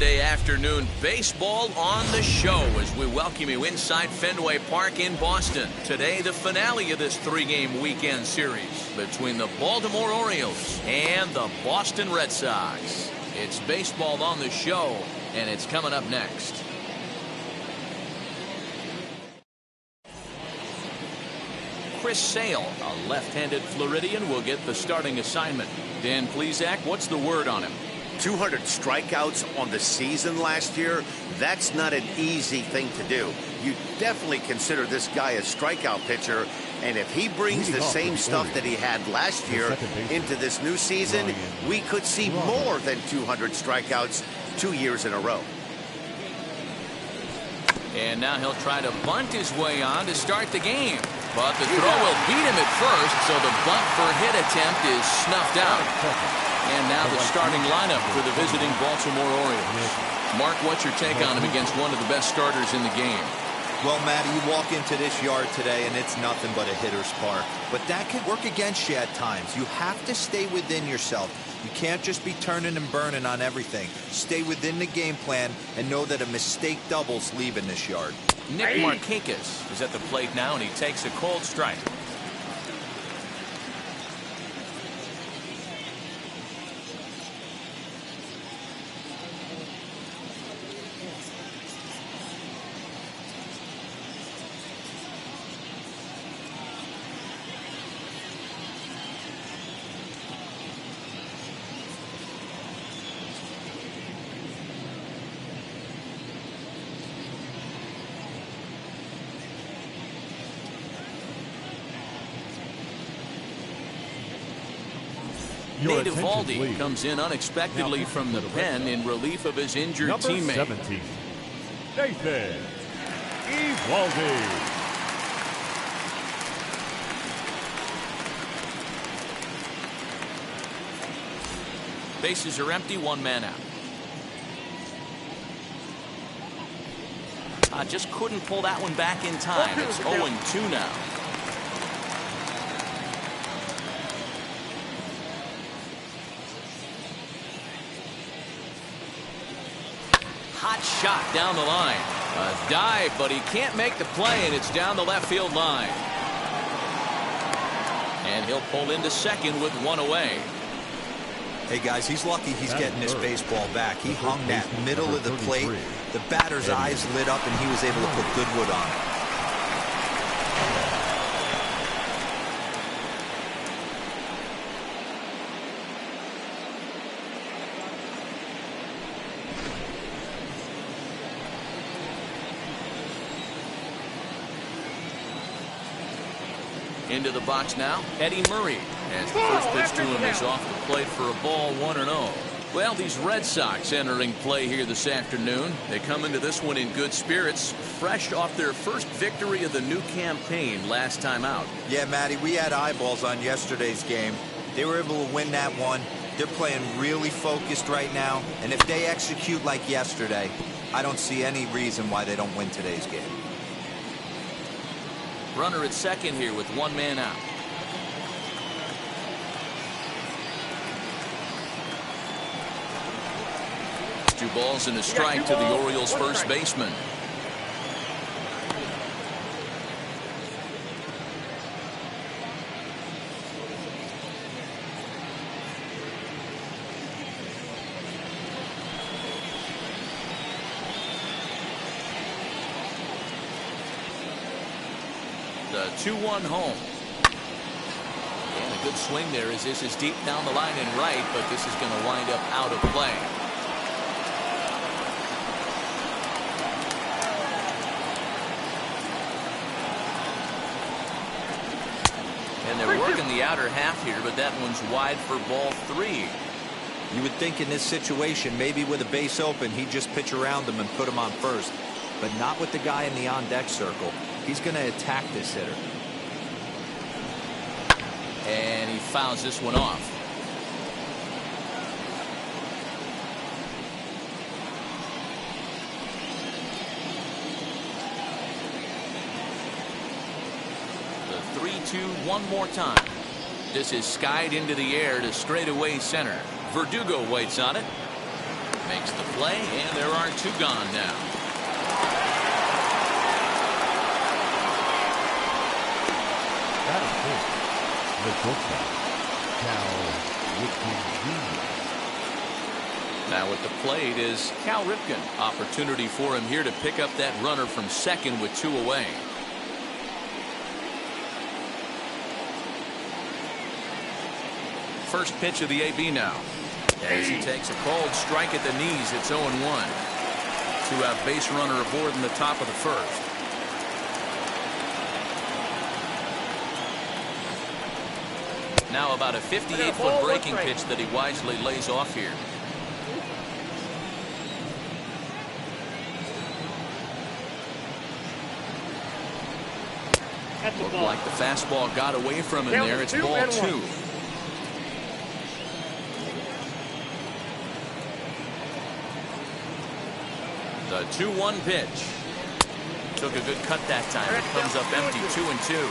Sunday afternoon baseball on the show as we welcome you inside Fenway Park in Boston. Today, the finale of this three-game weekend series between the Baltimore Orioles and the Boston Red Sox. It's baseball on the show, and it's coming up next. Chris Sale, a left-handed Floridian, will get the starting assignment. Dan Plesac, what's the word on him? 200 strikeouts on the season last year. That's not an easy thing to do. You definitely consider this guy a strikeout pitcher, and if he brings the same stuff that he had last year into this new season, we could see more than 200 strikeouts 2 years in a row. And now he'll try to bunt his way on to start the game. But the throw will beat him at first, so the bunt for hit attempt is snuffed out. And now the starting lineup for the visiting Baltimore Orioles. Mark, what's your take on him against one of the best starters in the game? Well, Matty, you walk into this yard today and it's nothing but a hitter's park. But that can work against you at times. You have to stay within yourself. You can't just be turning and burning on everything. Stay within the game plan and know that a mistake doubles leaving this yard. Nick Markakis is at the plate now, and he takes a cold strike. Nate Eovaldi comes in unexpectedly from the pen in relief of his injured teammate. 17, Nathan Eovaldi. Bases are empty, one man out. Just couldn't pull that one back in time. It's 0-2 now. Hot shot down the line. A dive, but he can't make the play, and it's down the left field line. And he'll pull into second with one away. Hey, guys, he's lucky he's getting this baseball back. He hung that middle of the plate. The batter's eyes lit up, and he was able to put good wood on it. Into the box now, Eddie Murray, as the first pitch to him is off the plate for a ball, 1-0. Well, these Red Sox entering play here this afternoon. They come into this one in good spirits, fresh off their first victory of the new campaign last time out. Yeah, Matty, we had eyeballs on yesterday's game. They were able to win that one. They're playing really focused right now, and if they execute like yesterday, I don't see any reason why they don't win today's game. Runner at second here with one man out. Two balls and a strike to the Orioles' first baseman. The 2-1 home. And a good swing there as this is deep down the line and right, but this is going to wind up out of play. And they're working the outer half here, but that one's wide for ball 3. You would think in this situation, maybe with a base open, he'd just pitch around him and put him on first. But not with the guy in the on-deck circle. He's going to attack this hitter. And he fouls this one off. The 3-2 one more time. This is skied into the air to straightaway center. Verdugo waits on it. Makes the play, and there are 2 gone now. That is it. The shortstop, Cal Ripken Jr. Now at the plate is Cal Ripken. Opportunity for him here to pick up that runner from second with 2 away. First pitch of the AB now. As he takes a cold strike at the knees, it's 0-1. 2-out base runner aboard in the top of the first. Now about a 58-foot breaking pitch that he wisely lays off here. Looked like the fastball got away from him there. It's ball 2. The 2-1 pitch. Took a good cut that time. It comes up empty, 2-2.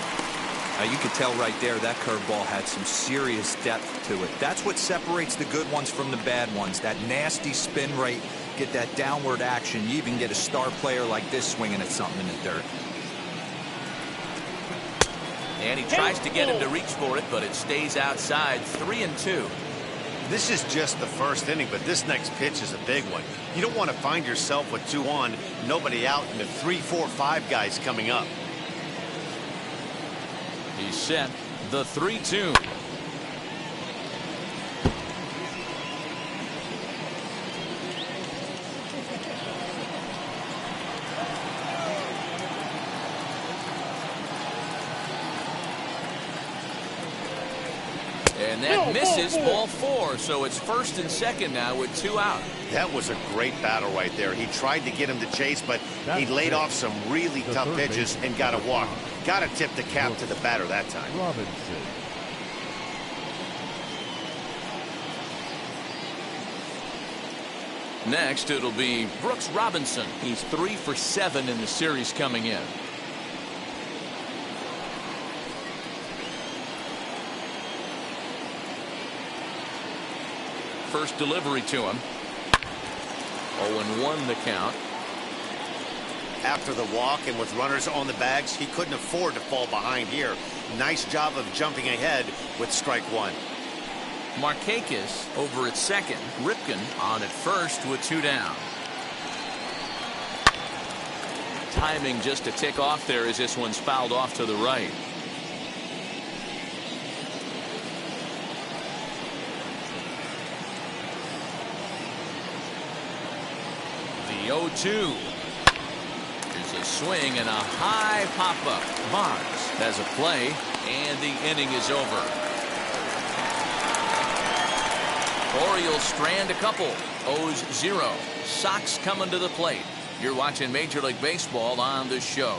You could tell right there that curveball had some serious depth to it. That's what separates the good ones from the bad ones. That nasty spin rate, get that downward action. You even get a star player like this swinging at something in the dirt. And he tries to get him to reach for it, but it stays outside. 3-2. This is just the first inning, but this next pitch is a big one. You don't want to find yourself with 2 on, nobody out, and the 3, 4, 5 guys coming up. He's set. The 3-2. And that misses, ball 4. So it's first and second now with 2 out. That was a great battle right there. He tried to get him to chase, but he laid off some really tough pitches and got a walk. Got to tip the cap to the batter that time. Robinson. Next, it'll be Brooks Robinson. He's 3 for 7 in the series coming in. First delivery to him. 0-1 the count. After the walk and with runners on the bags, he couldn't afford to fall behind here. Nice job of jumping ahead with strike 1. Markakis over at second. Ripken on at first with 2 down. Timing just a tick off there as this one's fouled off to the right. The 0-2. There's a swing and a high pop-up. Boggs has a play, and the inning is over. Orioles strand a couple. O's 0. Sox coming to the plate. You're watching Major League Baseball on the show.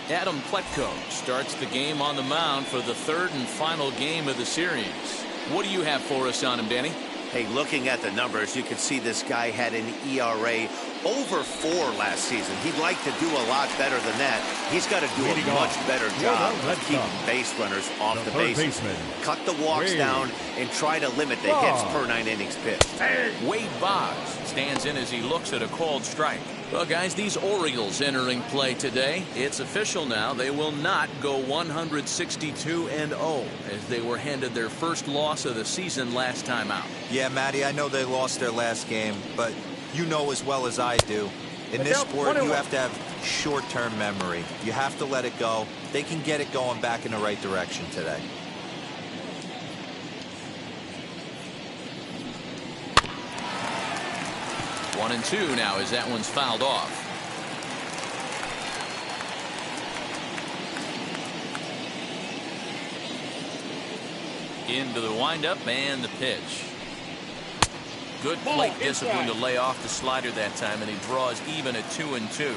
Adam Pletko starts the game on the mound for the 3rd and final game of the series. What do you have for us on him, Danny? Hey, looking at the numbers, you can see this guy had an ERA over 4 last season. He'd like to do a lot better than that. He's got to do a much better job of keeping base runners off the bases. Cut the walks down and try to limit the hits per 9 innings pitched. Wade Boggs stands in as he looks at a called strike. Well, guys, these Orioles entering play today. It's official now. They will not go 162-0 as they were handed their first loss of the season last time out. Yeah, Matty, I know they lost their last game, but you know as well as I do, in this sport, you have to have short-term memory. You have to let it go. They can get it going back in the right direction today. One and 2 now as that one's fouled off. Into the windup and the pitch. Good plate discipline to lay off the slider that time, and he draws even at 2-2.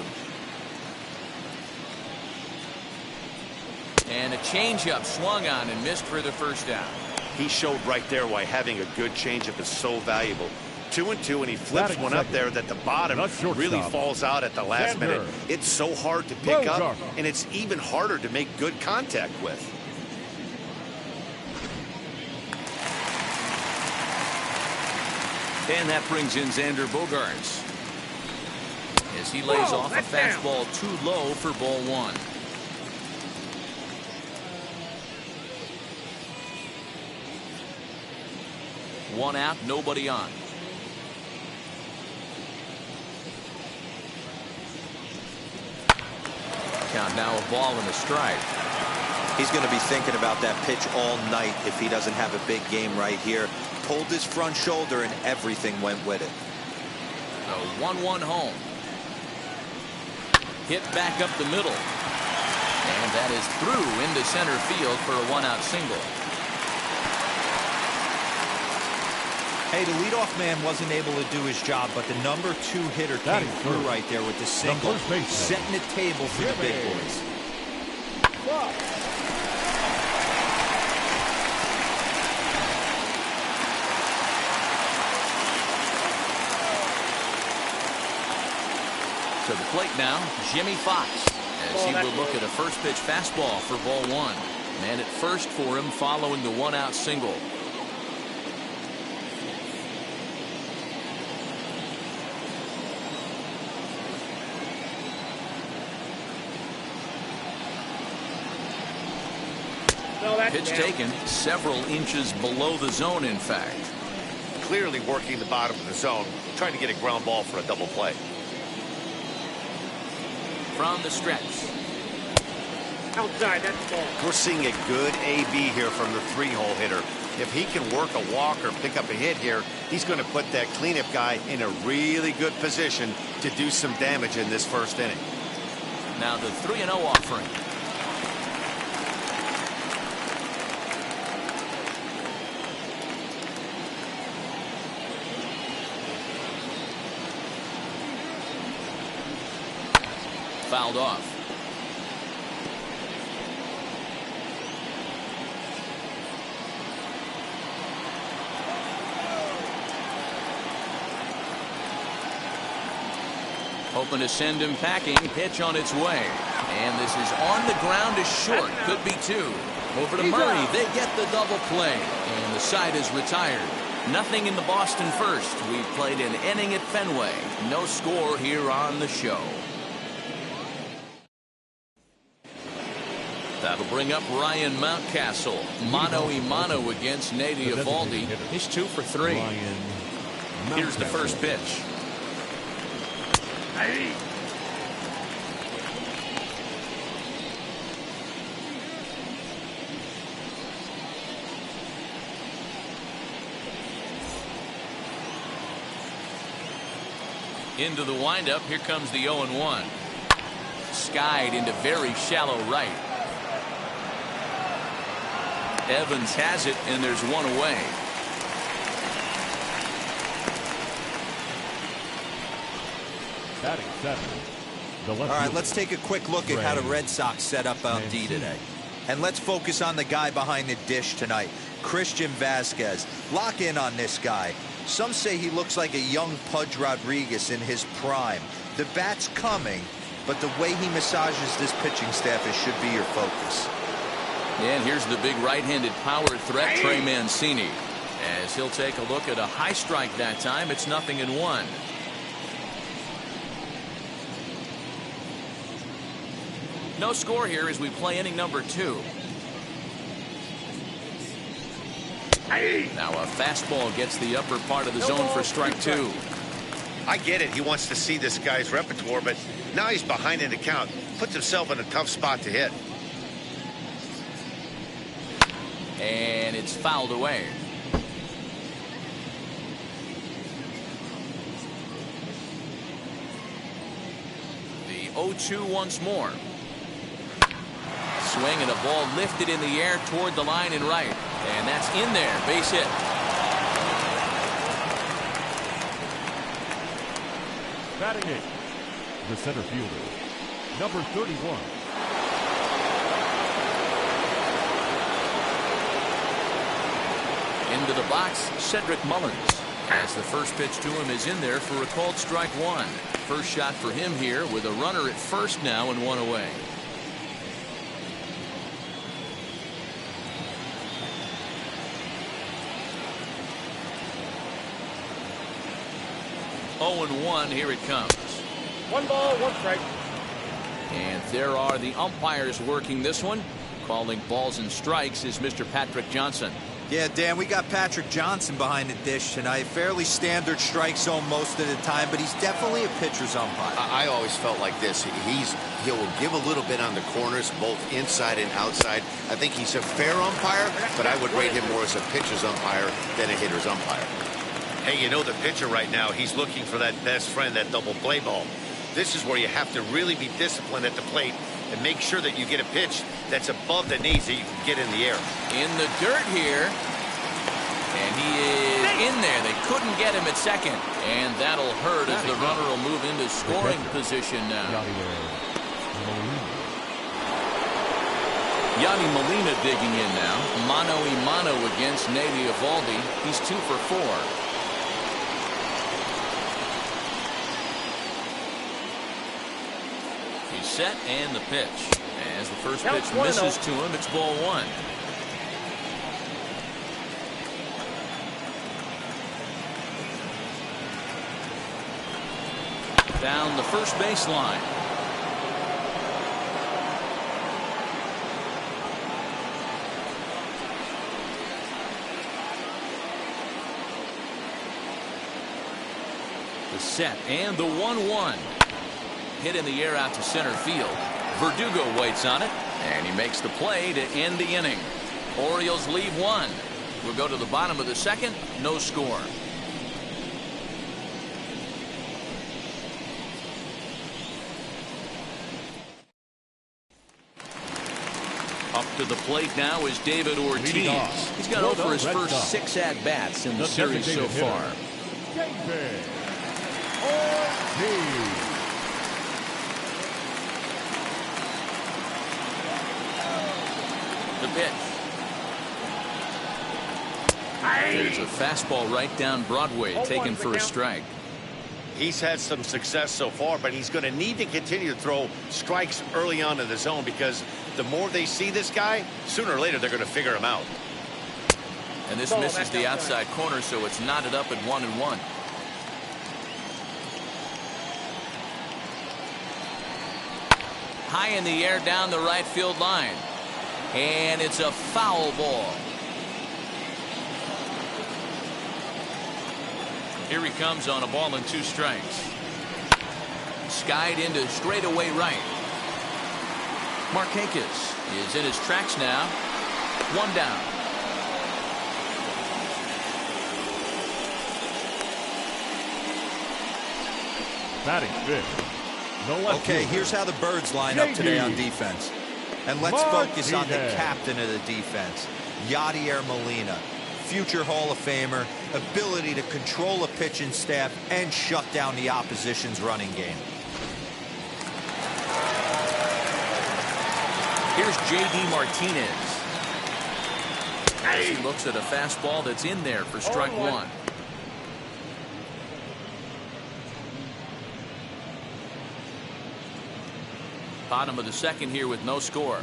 And a changeup swung on and missed for the first down. He showed right there why having a good changeup is so valuable. 2-2, and he flips one up there that the bottom really falls out at the last minute. It's so hard to pick up, and it's even harder to make good contact with. And that brings in Xander Bogaerts as he lays off a fastball too low for ball one. One out, nobody on. Count now a ball and a strike. He's going to be thinking about that pitch all night if he doesn't have a big game right here. Pulled his front shoulder and everything went with it. The 1-1 home. Hit back up the middle. And that is through into center field for a 1-out single. Hey, the leadoff man wasn't able to do his job, but the number 2 hitter came through right there with the single, setting the table for the big boys. To the plate now, Jimmy Fox, as he will look at a first pitch fastball for ball one. Man at first for him following the 1-out single. Pitch taken several inches below the zone, in fact. Clearly working the bottom of the zone, trying to get a ground ball for a double play. From the stretch. Outside, that's ball. We're seeing a good AB here from the 3-hole hitter. If he can work a walk or pick up a hit here, he's going to put that cleanup guy in a really good position to do some damage in this first inning. Now the 3-0 offering. Fouled off. Hoping to send him packing. Pitch on its way. And this is on the ground to short. Could be 2. Over to Murray. They get the double play. And the side is retired. Nothing in the Boston first. We've played an inning at Fenway. No score here on the show. That'll bring up Ryan Mountcastle. Mano-a-mano against Nate Eovaldi. He's 2 for 3. Here's the first pitch. Into the windup. Here comes the 0-1. Skied into very shallow right. Evans has it, and there's one away. Batting 7. All right, let's take a quick look at how the Red Sox set up on D today. And let's focus on the guy behind the dish tonight, Christian Vasquez. Lock in on this guy. Some say he looks like a young Pudge Rodriguez in his prime. The bat's coming, but the way he massages this pitching staff, it should be your focus. And here's the big right-handed power threat, Trey Mancini. As he'll take a look at a high strike that time, it's 0-1. No score here as we play inning number 2. Now a fastball gets the upper part of the zone for strike 2. I get it. He wants to see this guy's repertoire, but now he's behind in the count. Puts himself in a tough spot to hit. And it's fouled away. The 0-2 once more. Swing and a ball lifted in the air toward the line and right. And that's in there. Base hit. Batting 8. The center fielder, number 31. Into the box, Cedric Mullins. As the first pitch to him is in there for a called strike 1. First shot for him here with a runner at first now and 1 away. 0-1. Here it comes. 1 ball, 1 strike. And there are the umpires working this one. Calling balls and strikes is Mr. Patrick Johnson. Yeah, Dan, we got Patrick Johnson behind the dish tonight. Fairly standard strike zone most of the time, but he's definitely a pitcher's umpire. I always felt like this. He'll give a little bit on the corners, both inside and outside. I think he's a fair umpire, but I would rate him more as a pitcher's umpire than a hitter's umpire. Hey, you know the pitcher right now, he's looking for that best friend, that double play ball. This is where you have to really be disciplined at the plate and make sure that you get a pitch that's above the knees that you can get in the air. In the dirt here. And he is in there. They couldn't get him at second. And that'll hurt as the runner will move into scoring position now. Yadier Molina digging in now. Mano-a-mano against Nady Eovaldi. He's 2 for 4. He's set and the pitch. As the first pitch misses to him, it's ball 1. Down the first baseline. The set and the 1-1. Hit in the air out to center field. Verdugo waits on it, and he makes the play to end the inning. Orioles leave 1. We'll go to the bottom of the second. No score. Up to the plate now is David Ortiz. He's got over his first 6 at-bats in the series so far. David Ortiz. The pitch. There's a fastball right down Broadway, taken for a strike. He's had some success so far, but he's going to need to continue to throw strikes early on in the zone, because the more they see this guy, sooner or later they're going to figure him out. And this misses the outside corner, so it's knotted up at 1-1. High in the air down the right field line. And it's a foul ball. Here he comes on a ball and 2 strikes. Skied into straightaway right. Markakis is in his tracks now. 1 down. Batting 5th. Okay, here's how the Birds line up today on defense. And let's focus on the captain of the defense, Yadier Molina. Future Hall of Famer, ability to control a pitching staff and shut down the opposition's running game. Here's J.D. Martinez. As he looks at a fastball that's in there for strike 1. Bottom of the second here with no score.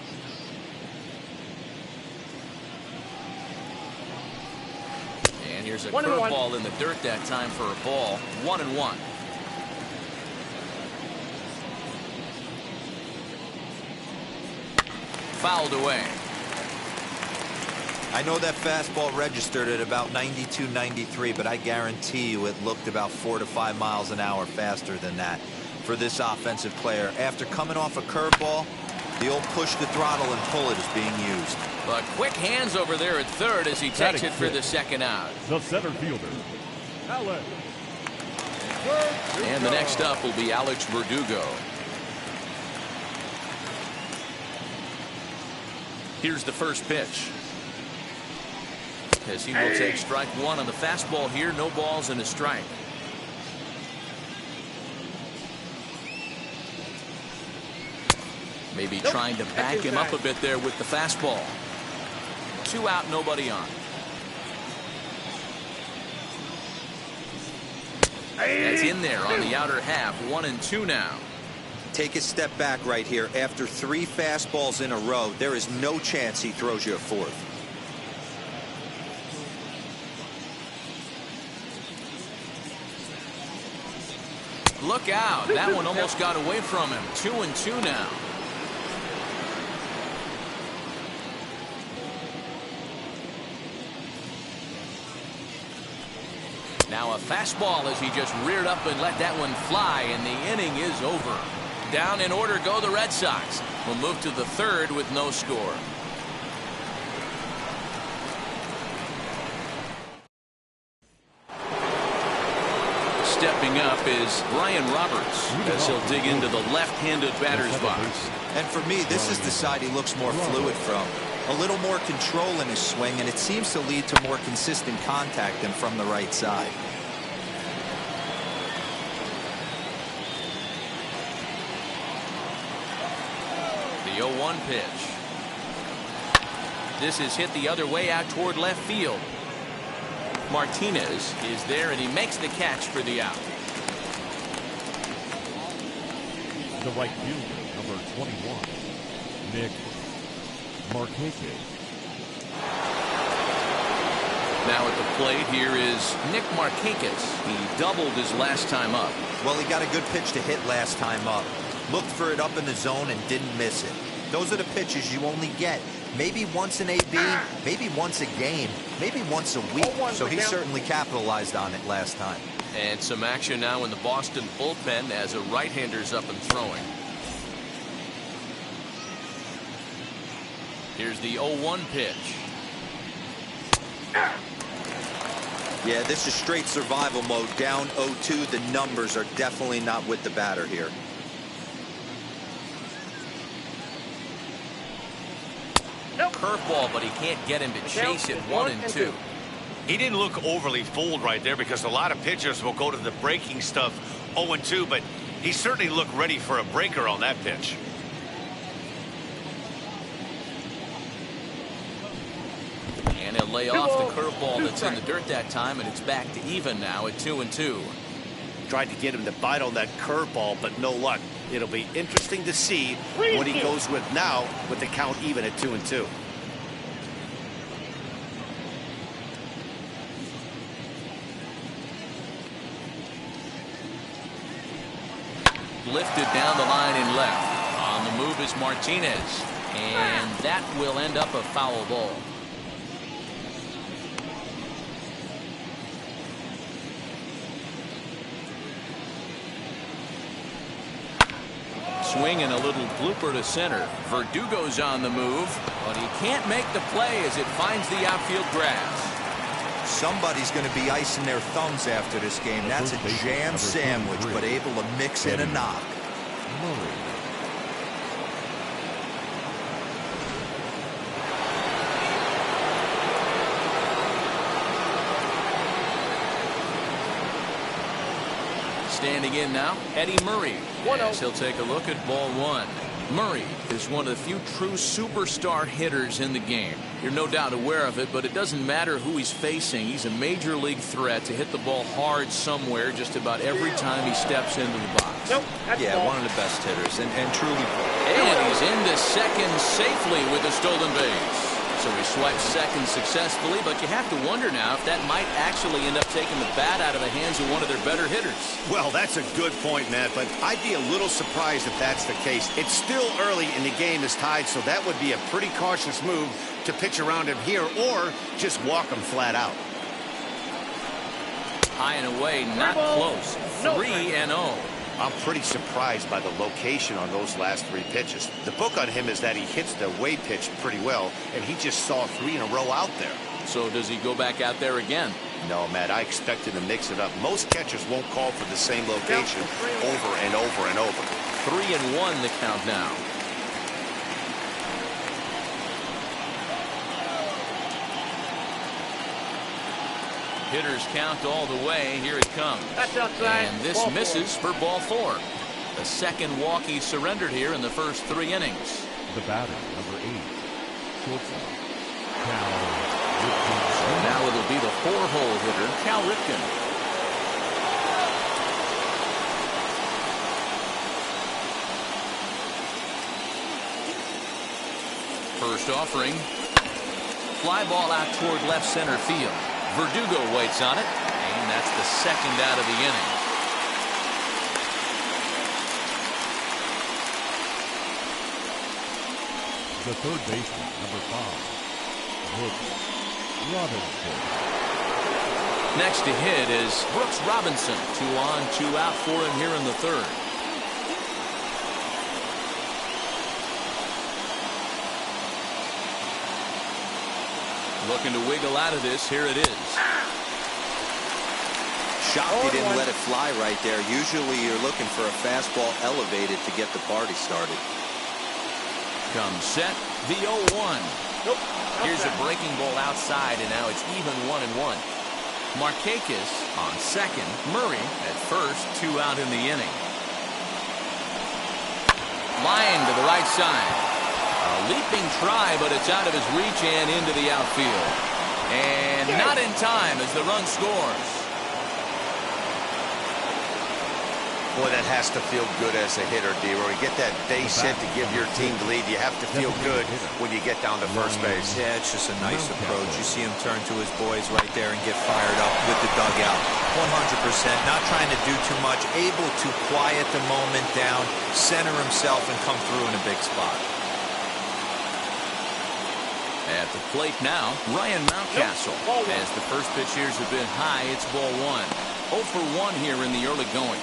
And here's a curveball in the dirt that time for a ball. 1-1. Fouled away. I know that fastball registered at about 92, 93, but I guarantee you it looked about 4 to 5 miles an hour faster than that for this offensive player. After coming off a curveball, the old push the throttle and pull it is being used. But quick hands over there at third as he takes it for the second out. The center fielder, Alex. And the next up will be Alex Verdugo. Here's the first pitch. As he will take strike 1 on the fastball here. No balls and a strike. Maybe trying to back him up a bit there with the fastball. 2 out, nobody on. That's in there on the outer half. 1-2 now. Take a step back right here. After 3 fastballs in a row, there is no chance he throws you a 4th. look out. That one almost got away from him. 2-2 now. Now a fastball as he just reared up and let that one fly, and the inning is over. Down in order go the Red Sox. We'll move to the third with no score. Stepping up is Brian Roberts as he'll dig into the left-handed batter's box. And for me, this is the side he looks more fluid from. A little more control in his swing, and it seems to lead to more consistent contact than from the right side. The 0-1 pitch. This is hit the other way out toward left field. Martinez is there, and he makes the catch for the out. The right fielder, number 21, Nick Markakis. Now at the plate here is Nick Markakis. He doubled his last time up. Well, he got a good pitch to hit last time up. Looked for it up in the zone and didn't miss it. Those are the pitches you only get. Maybe once an AB, maybe once a game, maybe once a week. So he certainly capitalized on it last time. And some action now in the Boston bullpen as a right-hander's up and throwing. Here's the 0-1 pitch. Yeah, this is straight survival mode. Down 0-2. The numbers are definitely not with the batter here. Curveball, but he can't get him to chase it. 1-2. He didn't look overly fooled right there, because a lot of pitchers will go to the breaking stuff 0-2, but he certainly looked ready for a breaker on that pitch. And he'll lay off the curveball that's in the dirt that time, and it's back to even now at 2-2. Tried to get him to bite on that curveball, but no luck. It'll be interesting to see what he goes with now with the count even at 2-2. Lifted down the line and left. On the move is Martinez, and that will end up a foul ball. Swing and a little blooper to center. Verdugo's on the move, but he can't make the play as it finds the outfield grass. Somebody's going to be icing their thumbs after this game. That's a jam sandwich, but able to mix in a knock. Standing in now, Eddie Murray. As he'll take a look at ball one. Murray is one of the few true superstar hitters in the game. You're no doubt aware of it, but it doesn't matter who he's facing. He's a major league threat to hit the ball hard somewhere just about every time he steps into the box. Yeah, one of the best hitters, and truly. And he's into second safely with a stolen base. So he swipes second successfully, but you have to wonder now if that might actually end up taking the bat out of the hands of one of their better hitters. Well, that's a good point, Matt, but I'd be a little surprised if that's the case. It's still early and the game is tied, so that would be a pretty cautious move to pitch around him here or just walk him flat out. High and away, not close. 3-0. I'm pretty surprised by the location on those last three pitches. The book on him is that he hits the away pitch pretty well, and he just saw 3 in a row out there. So does he go back out there again? No, Matt, I expected to mix it up. Most catchers won't call for the same location over and over and over. 3-1 the count now. Hitters count all the way. Here it comes. That's outside. And this misses for ball 4. The second walk he surrendered here in the first 3 innings. The batter, number 8, shortstop, Cal So now it'll be the 4-hole hitter, Cal Ripken. First offering. Fly ball out toward left center field. Verdugo waits on it, and that's the second out of the inning. the third baseman, number 5, Brooks Robinson. Next to hit is Brooks Robinson. 2 on, 2 out for him here in the third. Looking to wiggle out of this. Here it is. Shocked he didn't let it fly right there. Usually you're looking for a fastball elevated to get the party started. Comes set. The 0-1. Nope. Here's a breaking ball outside, and now it's even 1-1. Markakis on second. Murray at first. 2 out in the inning. Line to the right side. A leaping try, but it's out of his reach and into the outfield. And not in time as the run scores. Boy, that has to feel good as a hitter, D-Roy. You get that base hit to give your team the lead. You have to feel good when you get down to first base. Yeah, it's just a nice approach. You see him turn to his boys right there and get fired up with the dugout. 100%. Not trying to do too much. Able to quiet the moment down, center himself, and come through in a big spot. At the plate now, Ryan Mountcastle. As the first pitch here's a bit high, it's ball 1. 0 for 1 here in the early going.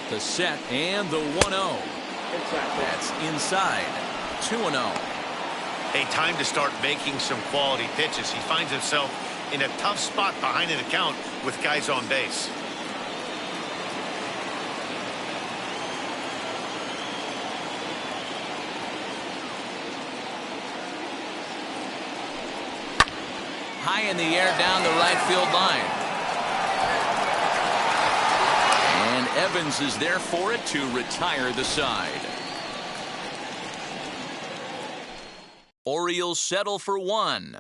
The set and the 1-0. That's inside. 2-0. Hey, time to start making some quality pitches. He finds himself in a tough spot behind an account with guys on base. High in the air down the right field line. And Evans is there for it to retire the side. Orioles settle for 1.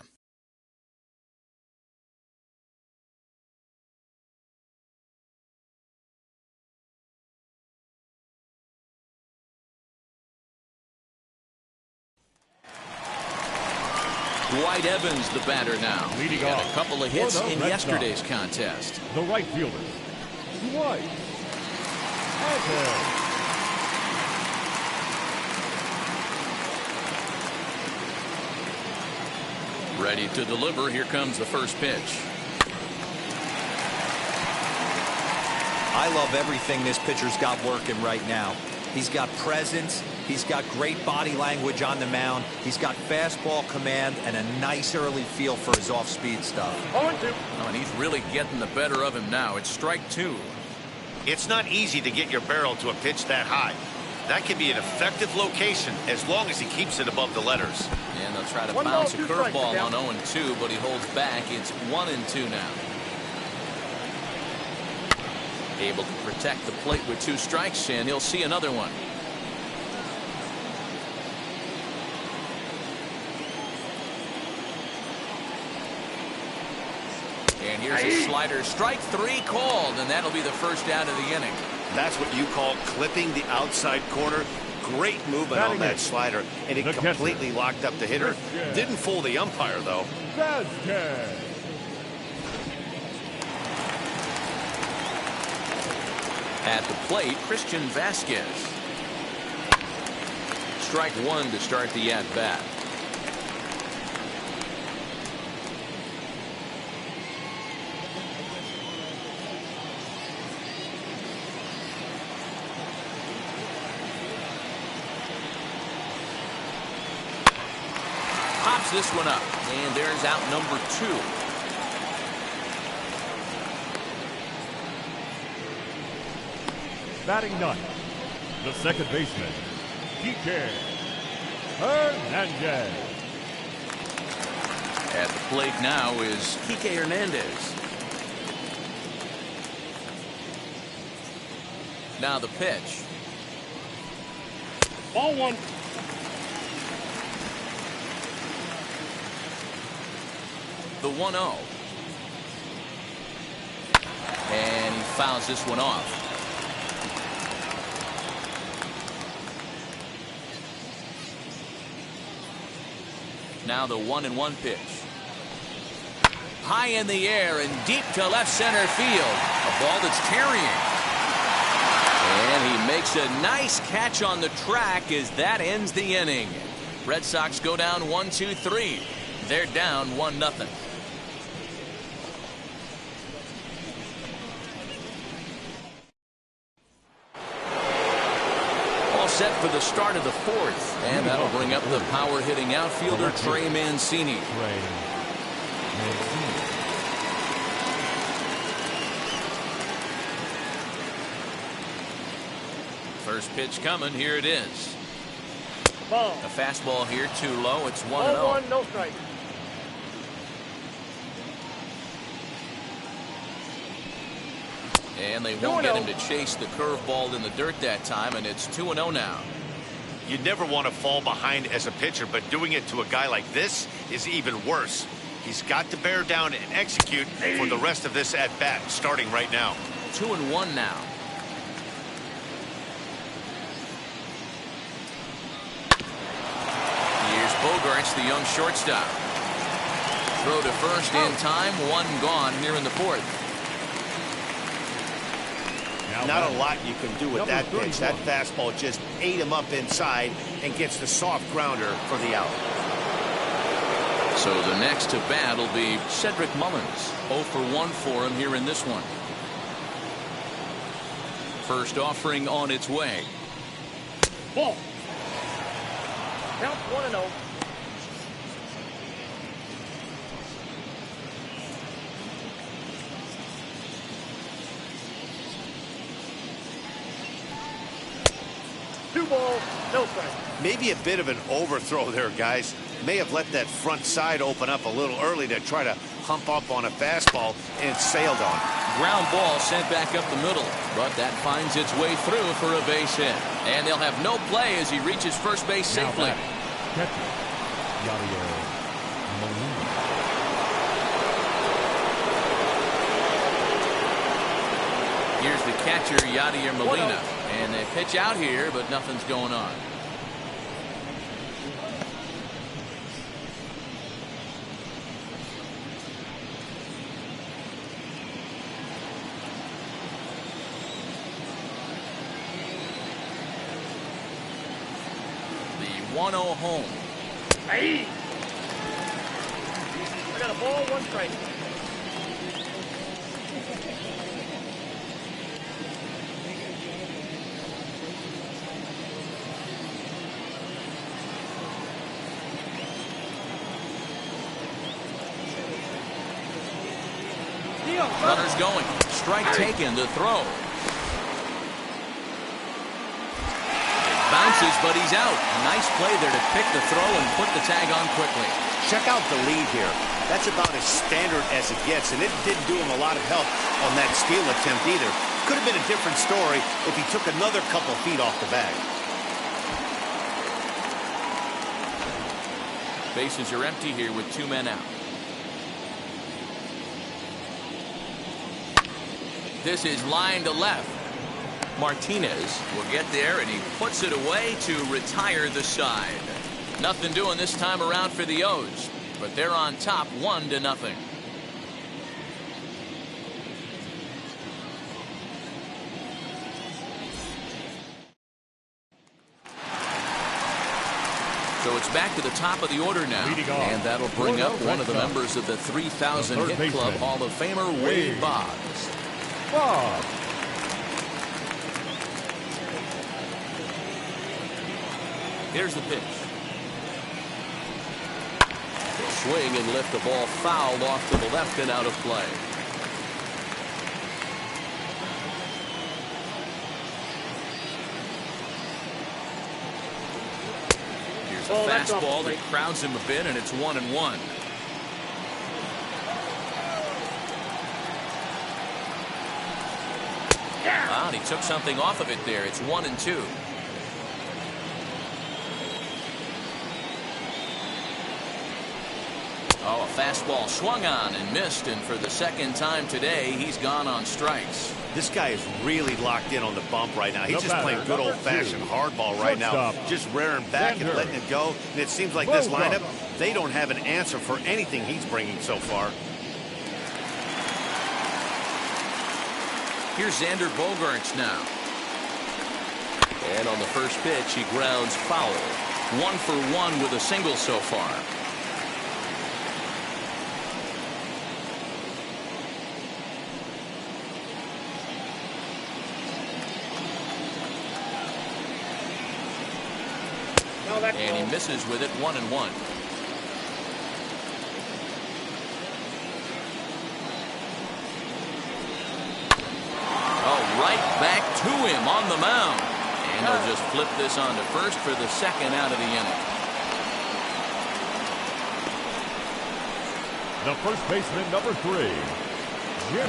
Dwight Evans, the batter now. Leading Got off a couple of hits for the in Red yesterday's Sox. contest. The right fielder, Dwight Evans. Ready to deliver. Here comes the first pitch. I love everything this pitcher's got working right now. He's got presence. He's got great body language on the mound. He's got fastball command and a nice early feel for his off-speed stuff. 0-2. Oh, and he's really getting the better of him now. It's strike 2. It's not easy to get your barrel to a pitch that high. That can be an effective location as long as he keeps it above the letters. And they'll try to 1 bounce a ball, 2 strikes, curveball count. on 0-2, but he holds back. It's 1-2 now. Able to protect the plate with 2 strikes, and he'll see another one. And here's a slider. Strike 3 called, and that'll be the first out of the inning. That's what you call clipping the outside corner. Great movement on that slider, and it The catcher. completely locked up the hitter. Didn't fool the umpire, though. Vasquez. At the plate, Christian Vasquez. Strike 1 to start the at-bat. Pops this one up, and there's out number 2. Batting ninth, the second baseman, Yadier Hernandez. At the plate now is Kike Hernandez. Now the pitch. Ball 1. The 1-0. And he fouls this one off. Now the 1-1 pitch. high in the air and deep to left center field. A ball that's carrying. And he makes a nice catch on the track as that ends the inning. Red Sox go down 1-2-3. They're down 1-0. Set for the start of the fourth, and that'll bring up the power hitting outfielder Trey Mancini. First pitch coming. Here it is. Ball. A fastball here too low. It's 1-0. 1-1, no strike. And they won't get him to chase the curveball in the dirt that time, and it's 2-0 now. You never want to fall behind as a pitcher, but doing it to a guy like this is even worse. He's got to bear down and execute for the rest of this at-bat, starting right now. 2-1 now. Here's Boggs, the young shortstop. Throw to first in time, one gone here in the fourth. Not a lot you can do with that pitch. That fastball just ate him up inside and gets the soft grounder for the out. So the next to bat will be Cedric Mullins. 0 for 1 for him here in this one. First offering on its way. Ball. Count 1-0. Ball, no strike. Maybe a bit of an overthrow there, guys. May have let that front side open up a little early to try to hump up on a fastball and sailed on. Ground ball sent back up the middle, but that finds its way through for a base hit. And they'll have no play as he reaches first base safely. Catcher, Yadier Molina. Here's the catcher, Yadier Molina. And they pitch out here, but nothing's going on. The 1-0 home. Hey! I got a ball, 1 strike. Runners going. Strike taken. The throw. Bounces, but he's out. A nice play there to pick the throw and put the tag on quickly. Check out the lead here. That's about as standard as it gets, and it didn't do him a lot of help on that steal attempt either. Could have been a different story if he took another couple feet off the bag. Bases are empty here with 2 men out. This is line to left. Martinez will get there, and he puts it away to retire the side. Nothing doing this time around for the O's, but they're on top 1-0. So it's back to the top of the order now, and that'll bring up one of the members of the 3,000 hit club, Hall of Famer Wade Boggs. Boggs. Here's the pitch. He'll swing and lift the ball foul off to the left and out of play. Here's a fastball that crowds him a bit, and it's 1-1. Wow, he took something off of it there. It's 1-2. Oh, a fastball swung on and missed, and for the second time today, he's gone on strikes. This guy is really locked in on the bump right now. He's just playing good old-fashioned hardball right now, just rearing back and letting it go. And it seems like this lineup, they don't have an answer for anything he's bringing so far. Here's Xander Bogaerts now. And on the first pitch, he grounds foul. 1 for 1 with a single so far. And he misses with it. 1-1. Oh, right back to him on the mound. And they'll just flip this on to first for the second out of the inning. The first baseman, number 3.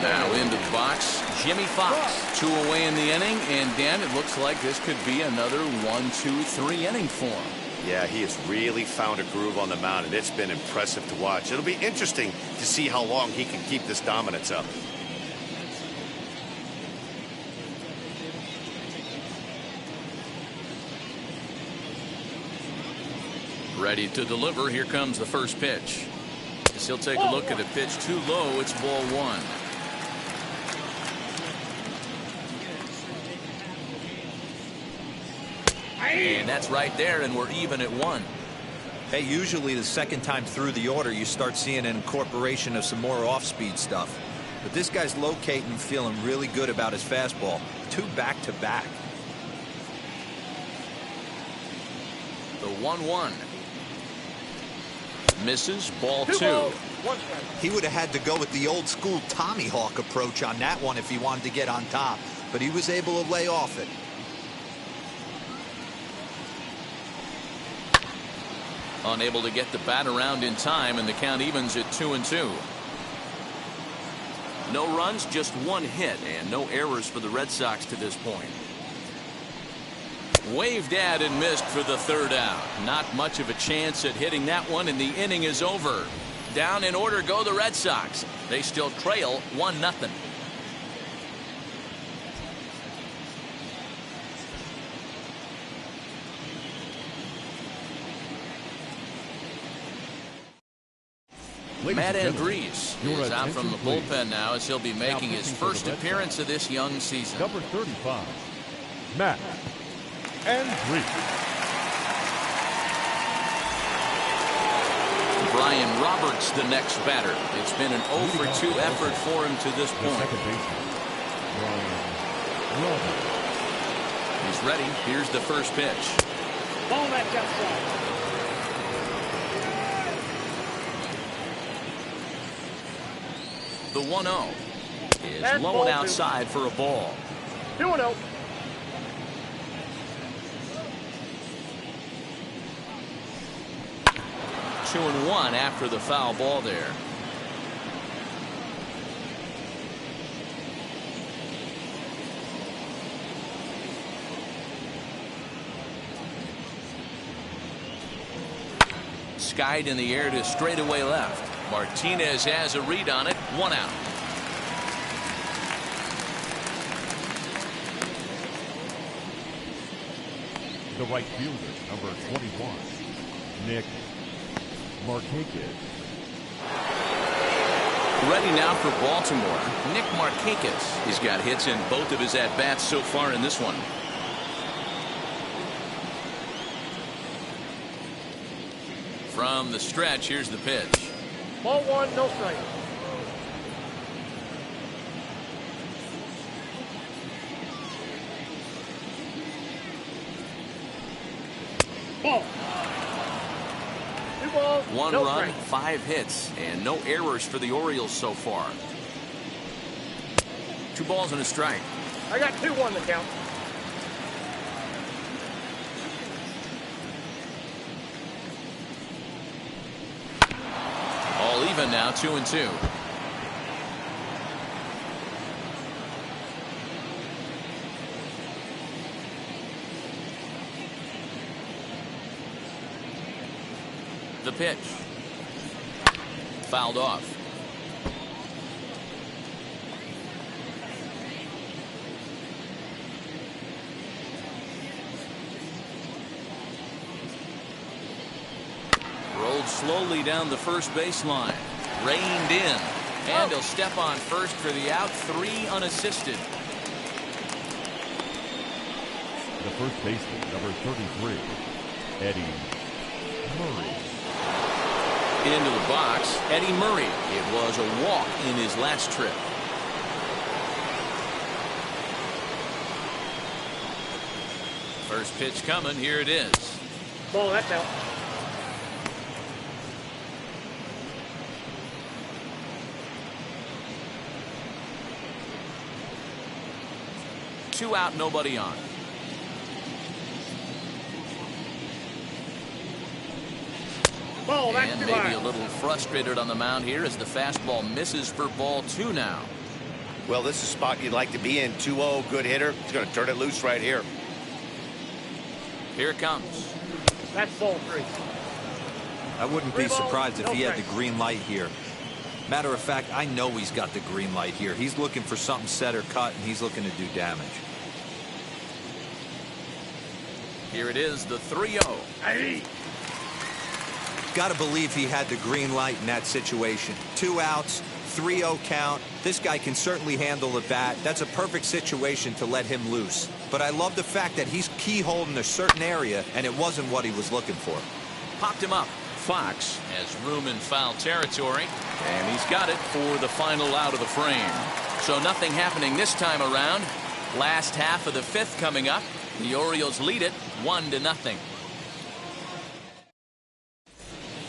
Now into the box, Jimmy Fox. 2 away in the inning, and Dan, it looks like this could be another 1-2-3 inning for him. Yeah, he has really found a groove on the mound, and it's been impressive to watch. It'll be interesting to see how long he can keep this dominance up. Ready to deliver. Here comes the first pitch. As he'll take a look at a pitch too low. It's ball 1. And that's right there, and we're even at 1. Hey, usually the second time through the order, you start seeing an incorporation of some more off-speed stuff. But this guy's locating and feeling really good about his fastball. 2 back-to-back. The 1-1. Misses. Ball 2. He would have had to go with the old-school Tommy Hawk approach on that one if he wanted to get on top. But he was able to lay off it. Unable to get the bat around in time, and the count evens at 2-2. No runs, just 1 hit, and no errors for the Red Sox to this point. Waved at and missed for the 3rd out. Not much of a chance at hitting that one, and the inning is over. Down in order go the Red Sox. They still trail 1-0. Matt Andrees is out from the bullpen now, as he'll be making his first appearance of this young season. Number 35, Matt Andrees. Brian Roberts, the next batter. It's been an 0 for 2 effort for him to this point. Second baseman, Brian Roberts. He's ready. Here's the first pitch. Ball back outside. The 1-0 is low outside for a ball. 2-0. Two and 1 after the foul ball there. Skied in the air to straightaway left. Martinez has a read on it. 1 out. The right fielder, number 21, Nick Markakis. Ready now for Baltimore, Nick Markakis. He's got hits in both of his at-bats so far in this one. From the stretch, here's the pitch. Ball 1, no strike. Ball. 2 balls, 1 no run, strike. 5 hits, and no errors for the Orioles so far. 2 balls and a strike. I got 2-1 the count. All even now, 2-2. The pitch. Fouled off. Rolled slowly down the first baseline. Reined in. And he'll step on first for the out. 3 unassisted. the first baseman, number 33, Eddie Murray. Into the box, Eddie Murray. It was a walk in his last trip. First pitch coming. Here it is. Ball, that's out. Two out, nobody on. Ball, that's And too maybe high. a little frustrated on the mound here as the fastball misses for ball 2 now. Well, this is a spot you'd like to be in. 2-0, good hitter. He's going to turn it loose right here. Here it comes. That's ball 3. I wouldn't be surprised if he had the green light here. Matter of fact, I know he's got the green light here. He's looking for something set or cut, and he's looking to do damage. Here it is, the 3-0. Hey. Got to believe he had the green light in that situation. 2 outs, 3-0 count. This guy can certainly handle the bat. That's a perfect situation to let him loose. But I love the fact that he's keyholed in a certain area, and it wasn't what he was looking for. Popped him up. Fox has room in foul territory, and he's got it for the final out of the frame. So nothing happening this time around. Last half of the 5th coming up. The Orioles lead it 1-0.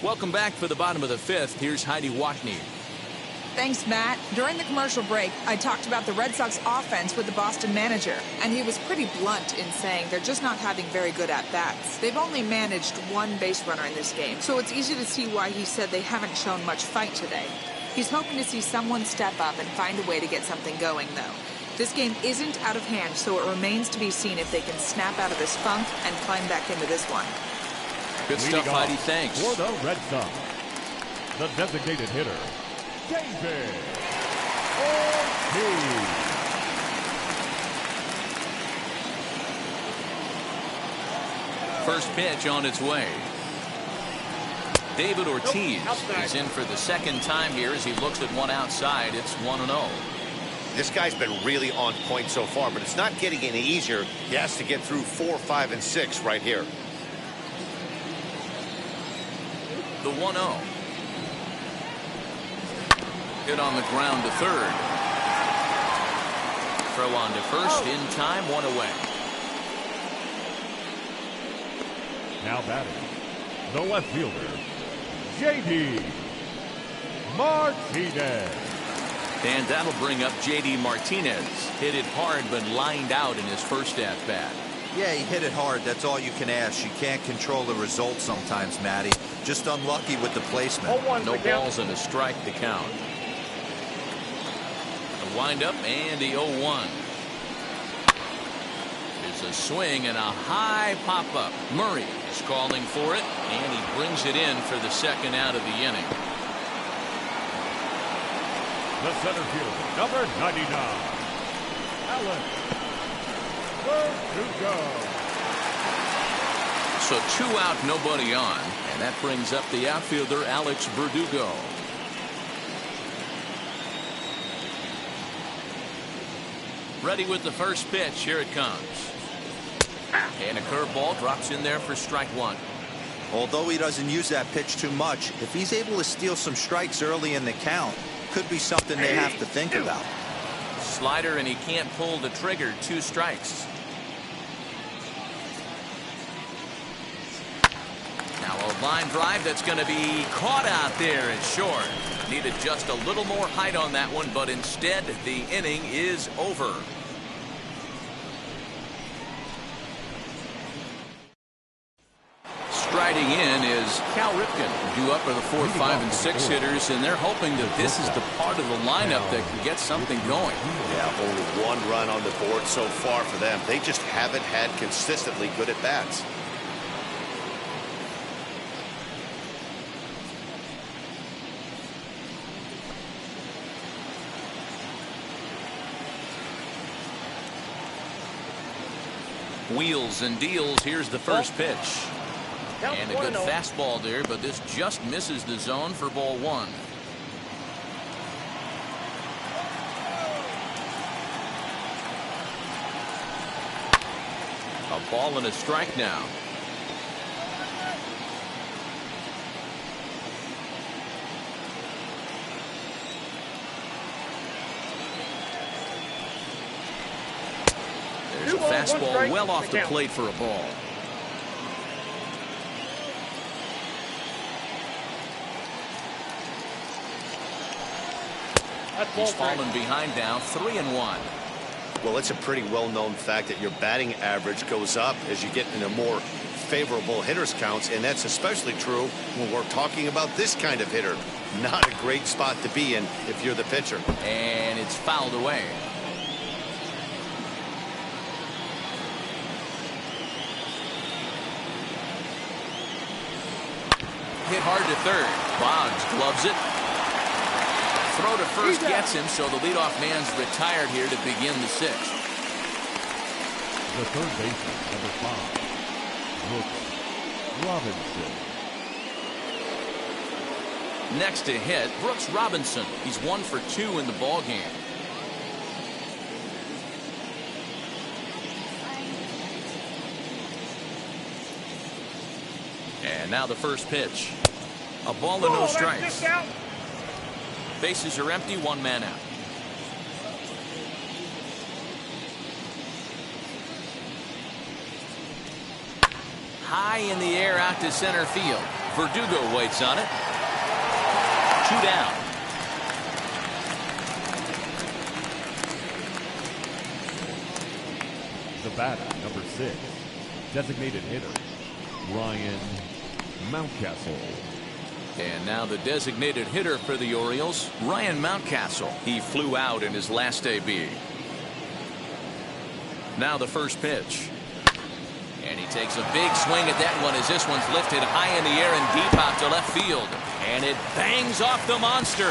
Welcome back for the bottom of the 5th. Here's Heidi Watney. Thanks, Matt. During the commercial break, I talked about the Red Sox offense with the Boston manager, and he was pretty blunt in saying they're just not having very good at-bats. They've only managed 1 base runner in this game, so it's easy to see why he said they haven't shown much fight today. He's hoping to see someone step up and find a way to get something going, though. This game isn't out of hand, so it remains to be seen if they can snap out of this funk and climb back into this one. Good stuff, Heidi. Thanks. For the Red Sox, the designated hitter, David Ortiz. First pitch on its way. David Ortiz is in for the 2nd time here as he looks at one outside. It's 1-0. This guy's been really on point so far, but it's not getting any easier. He has to get through 4, 5, and 6 right here. The 1-0. Hit on the ground to 3rd. Throw on to 1st in time, 1 away. Now batting, the left fielder, J.D. Martinez. And that'll bring up J.D. Martinez. Hit it hard, but lined out in his first at-bat. Yeah, he hit it hard. That's all you can ask. You can't control the result sometimes, Matty. Just unlucky with the placement. No balls and a strike to count. The windup and the 0-1. There's a swing and a high pop-up. Murray is calling for it, and he brings it in for the 2nd out of the inning. The center fielder, number 99, Alex Verdugo. So 2 out, nobody on, and that brings up the outfielder Alex Verdugo. Ready with the first pitch. Here it comes. And a curveball drops in there for strike 1. Although he doesn't use that pitch too much, if he's able to steal some strikes early in the count, could be something they have to think about. Slider, and he can't pull the trigger. 2 strikes. Now a line drive that's going to be caught out there at short. Needed just a little more height on that one, but instead the inning is over. Striding in is Cal Ripken. Due up are the 4, 5, and 6 hitters, and they're hoping that this is the part of the lineup that can get something going. Yeah, only 1 run on the board so far for them. They just haven't had consistently good at bats. Wheels and deals. Here's the first pitch. And a good fastball there, but this just misses the zone for ball 1. A ball and a strike now. There's a fastball well off the plate for a ball. He's fallen behind now, 3-1. Well, it's a pretty well-known fact that your batting average goes up as you get into more favorable hitters counts, and that's especially true when we're talking about this kind of hitter. Not a great spot to be in if you're the pitcher. And it's fouled away. Hit hard to third. Boggs gloves it. Throw to first gets him, so the leadoff man's retired here to begin the sixth. The third baseman, number 5, Brooks Robinson. Next to hit, Brooks Robinson. He's 1 for 2 in the ball game. And now the first pitch. A ball and no strikes. Bases are empty, 1 man out. High in the air out to center field. Verdugo waits on it. 2 down. The batter, number 6, designated hitter, Ryan Mountcastle. And now the designated hitter for the Orioles, Ryan Mountcastle. He flew out in his last AB. Now the first pitch. And he takes a big swing at that one as this one's lifted high in the air and deep out to left field. And it bangs off the monster.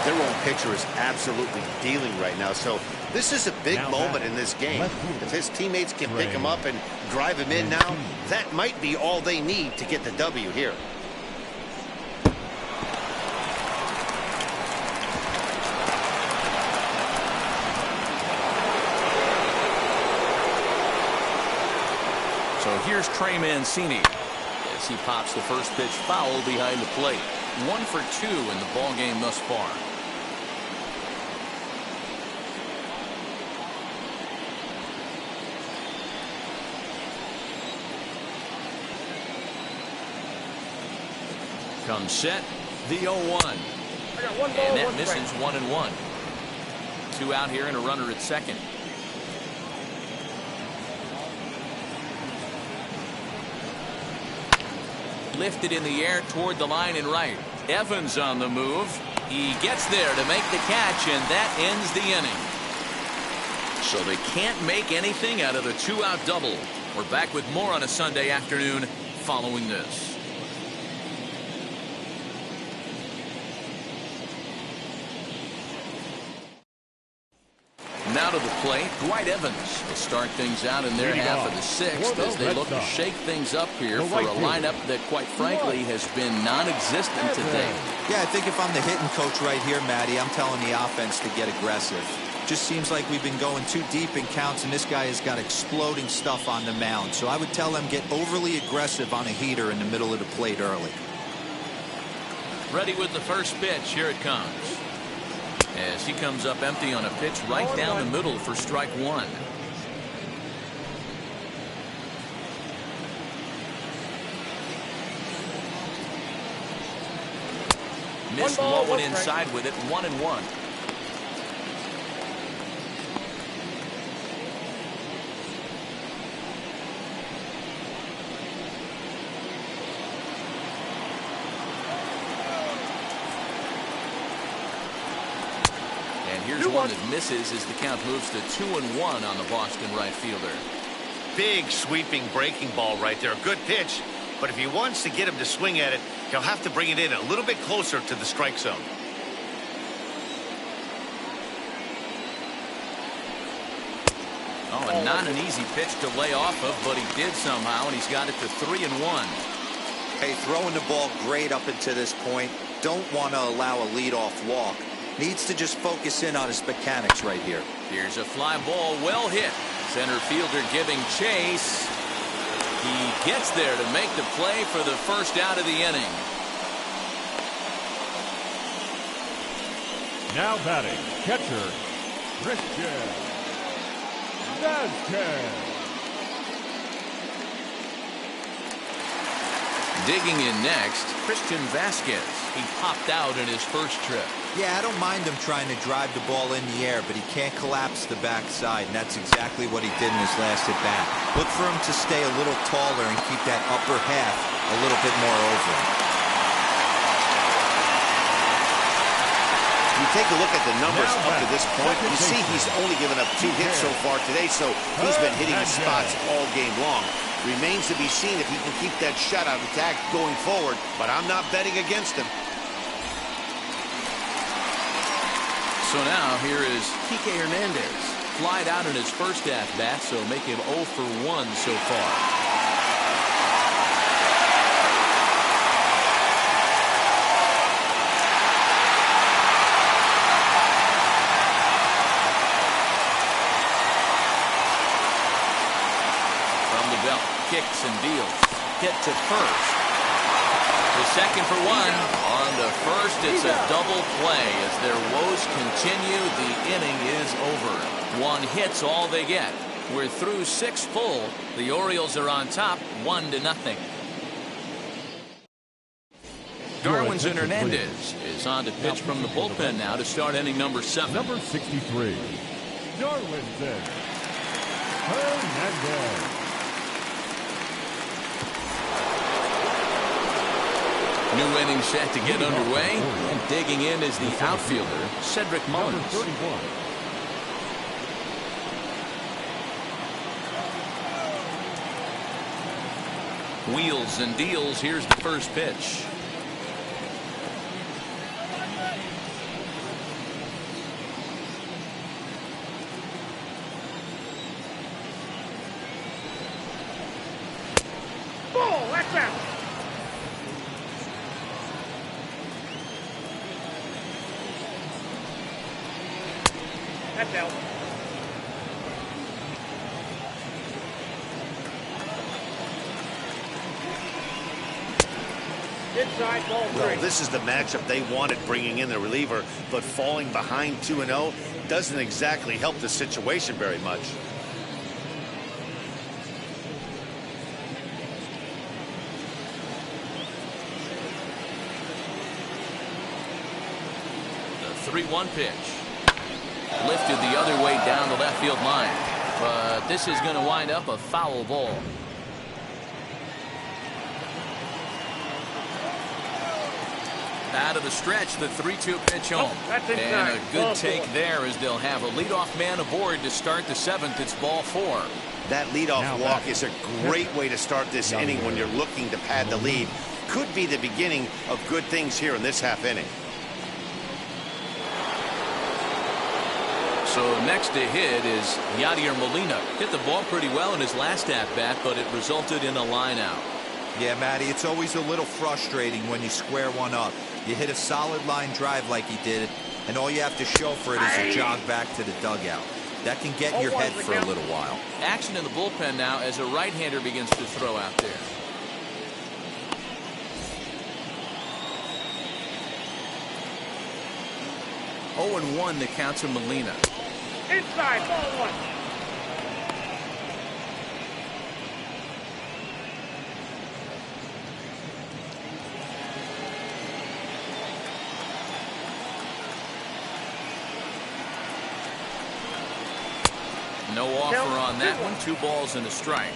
Their own pitcher is absolutely dealing right now, so this is a big moment in this game. If his teammates can pick him up and drive him in now, that might be all they need to get the W here. So here's Trey Mancini as he pops the first pitch foul behind the plate. 1 for 2 in the ball game thus far. Comes set, the 0-1. And that misses 1-1. 2 out here and a runner at second. Lifted in the air toward the line and right. Evans on the move. He gets there to make the catch, and that ends the inning. So they can't make anything out of the 2-out double. We're back with more on a Sunday afternoon following this. Now to the plate, Dwight Evans will start things out in their half of the sixth as they look to shake things up here for a lineup that, quite frankly, has been non-existent today. Yeah, I think if I'm the hitting coach right here, Matty, I'm telling the offense to get aggressive. Just seems like we've been going too deep in counts, and this guy has got exploding stuff on the mound. So I would tell them get overly aggressive on a heater in the middle of the plate early. Ready with the first pitch. Here it comes. As he comes up empty on a pitch right down the middle for strike 1. Missed low and inside with it, 1-1. Here's one that misses as the count moves to 2-1 on the Boston right fielder. Big sweeping breaking ball right there. Good pitch. But if he wants to get him to swing at it, he'll have to bring it in a little bit closer to the strike zone. Oh, and not an easy pitch to lay off of, but he did somehow, and he's got it to 3-1. Hey, throwing the ball great up until this point. Don't want to allow a leadoff walk. Needs to just focus in on his mechanics right here. Here's a fly ball, well hit. Center fielder giving chase. He gets there to make the play for the first out of the inning. Now batting, catcher, Granger. Digging in next, Christian Vasquez. He popped out in his first trip. Yeah, I don't mind him trying to drive the ball in the air, but he can't collapse the backside, and that's exactly what he did in his last at bat. Look for him to stay a little taller and keep that upper half a little bit more over him. You take a look at the numbers up to this point, you see he's only given up 2 hits so far today, so he's been hitting his spots all game long. Remains to be seen if he can keep that shutout attack going forward, but I'm not betting against him. So now here is Kike Hernandez. Flied out in his first at-bat, so make him 0 for 1 so far. Kicks and deals. Hit to first. The second for 1. On to first, it's a double play. As their woes continue, the inning is over. 1 hit's all they get. We're through 6 full. The Orioles are on top, 1-0. Darwinzon Hernandez is on to pitch from the bullpen now to start inning number 7. Number 63, Darwinzon Hernandez. New inning set to get underway, and digging in is the outfielder, Cedric Mullins. Wheels and deals. Here's the first pitch. Ball, that's out. That's out. Inside ball 3. Well, this is the matchup they wanted, bringing in the reliever, but falling behind 2-0 doesn't exactly help the situation very much. The 3-1 pitch. Lifted the other way down the left field line. But this is going to wind up a foul ball. Out of the stretch, the 3-2 pitch home. That's inside. And a good Ball take 4. there as they'll have a leadoff man aboard to start the 7th. It's ball 4. That leadoff Now walk back. is a great way to start this inning when you're looking to pad the lead. Could be the beginning of good things here in this half inning. So next to hit is Yadier Molina. Hit the ball pretty well in his last at-bat, but it resulted in a line out. Yeah, Matty, it's always a little frustrating when you square one up. You hit a solid line drive like he did, and all you have to show for it is a jog back to the dugout. That can get in your head for a little while. Action in the bullpen now as a right-hander begins to throw out there. Oh, and 1 the count to Molina. Inside ball 1. No offer on that one. 2 balls and a strike.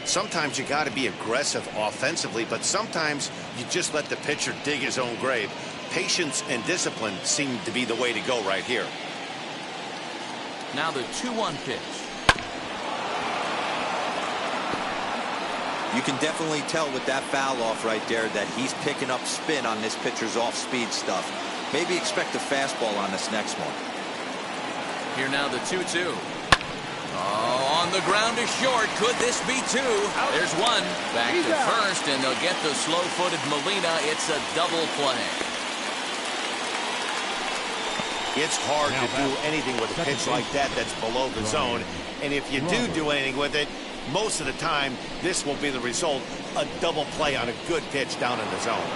Sometimes you got to be aggressive offensively, but sometimes you just let the pitcher dig his own grave. Patience and discipline seem to be the way to go right here. Now the 2-1 pitch. You can definitely tell with that foul off right there that he's picking up spin on this pitcher's off-speed stuff. Maybe expect a fastball on this next one. Here now the 2-2. Oh, on the ground is short. Could this be 2? There's 1. Back to first, and they'll get the slow-footed Molina. It's a double play. It's hard to do anything with a pitch like that that's below the zone. And if you do anything with it, most of the time, this will be the result, a double play on a good pitch down in the zone.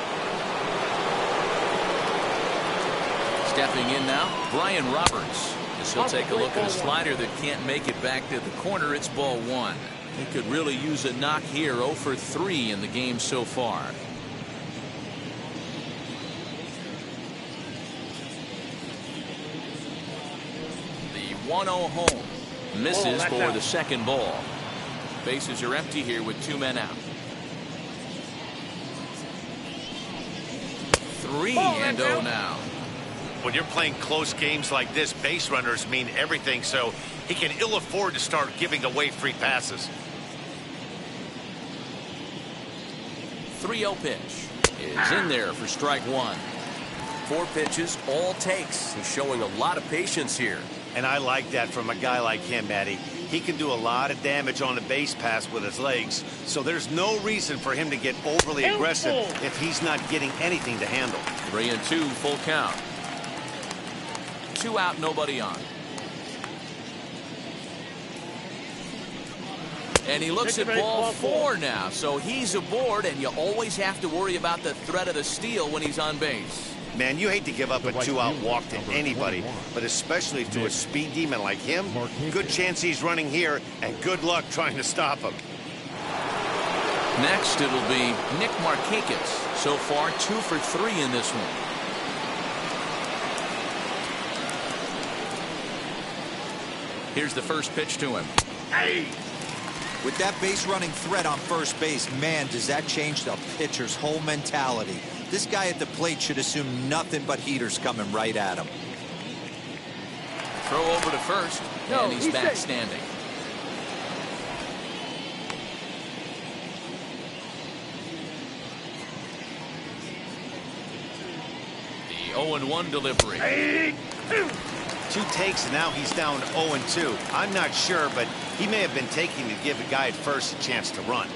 Stepping in now, Brian Roberts. As he'll take a look at a slider that can't make it back to the corner. It's ball one. He could really use a knock here. 0 for 3 in the game so far. The 1-0 home. Misses for the second ball. Bases are empty here with 2 men out. 3-0 now. When you're playing close games like this, base runners mean everything, so he can ill afford to start giving away free passes. 3-0 pitch is in there for strike one. 4 pitches, all takes. He's showing a lot of patience here. And I like that from a guy like him, Matty. He can do a lot of damage on a base pass with his legs, so there's no reason for him to get overly aggressive if he's not getting anything to handle. 3-2, full count. 2 out, nobody on. And he looks at ball 4 now, so he's aboard, and you always have to worry about the threat of the steal when he's on base. Man, you hate to give up a 2-out walk to anybody, but especially to a speed demon like him. Good chance he's running here, and good luck trying to stop him. Next, it'll be Nick Markakis. So far, 2 for 3 in this one. Here's the first pitch to him. Hey! With that base running threat on first base, man, does that change the pitcher's whole mentality. This guy at the plate should assume nothing but heaters coming right at him. Throw over to first, and he's back standing. The 0-1 delivery. 2 takes, and now he's down 0-2. I'm not sure, but he may have been taking to give the guy at first a chance to run.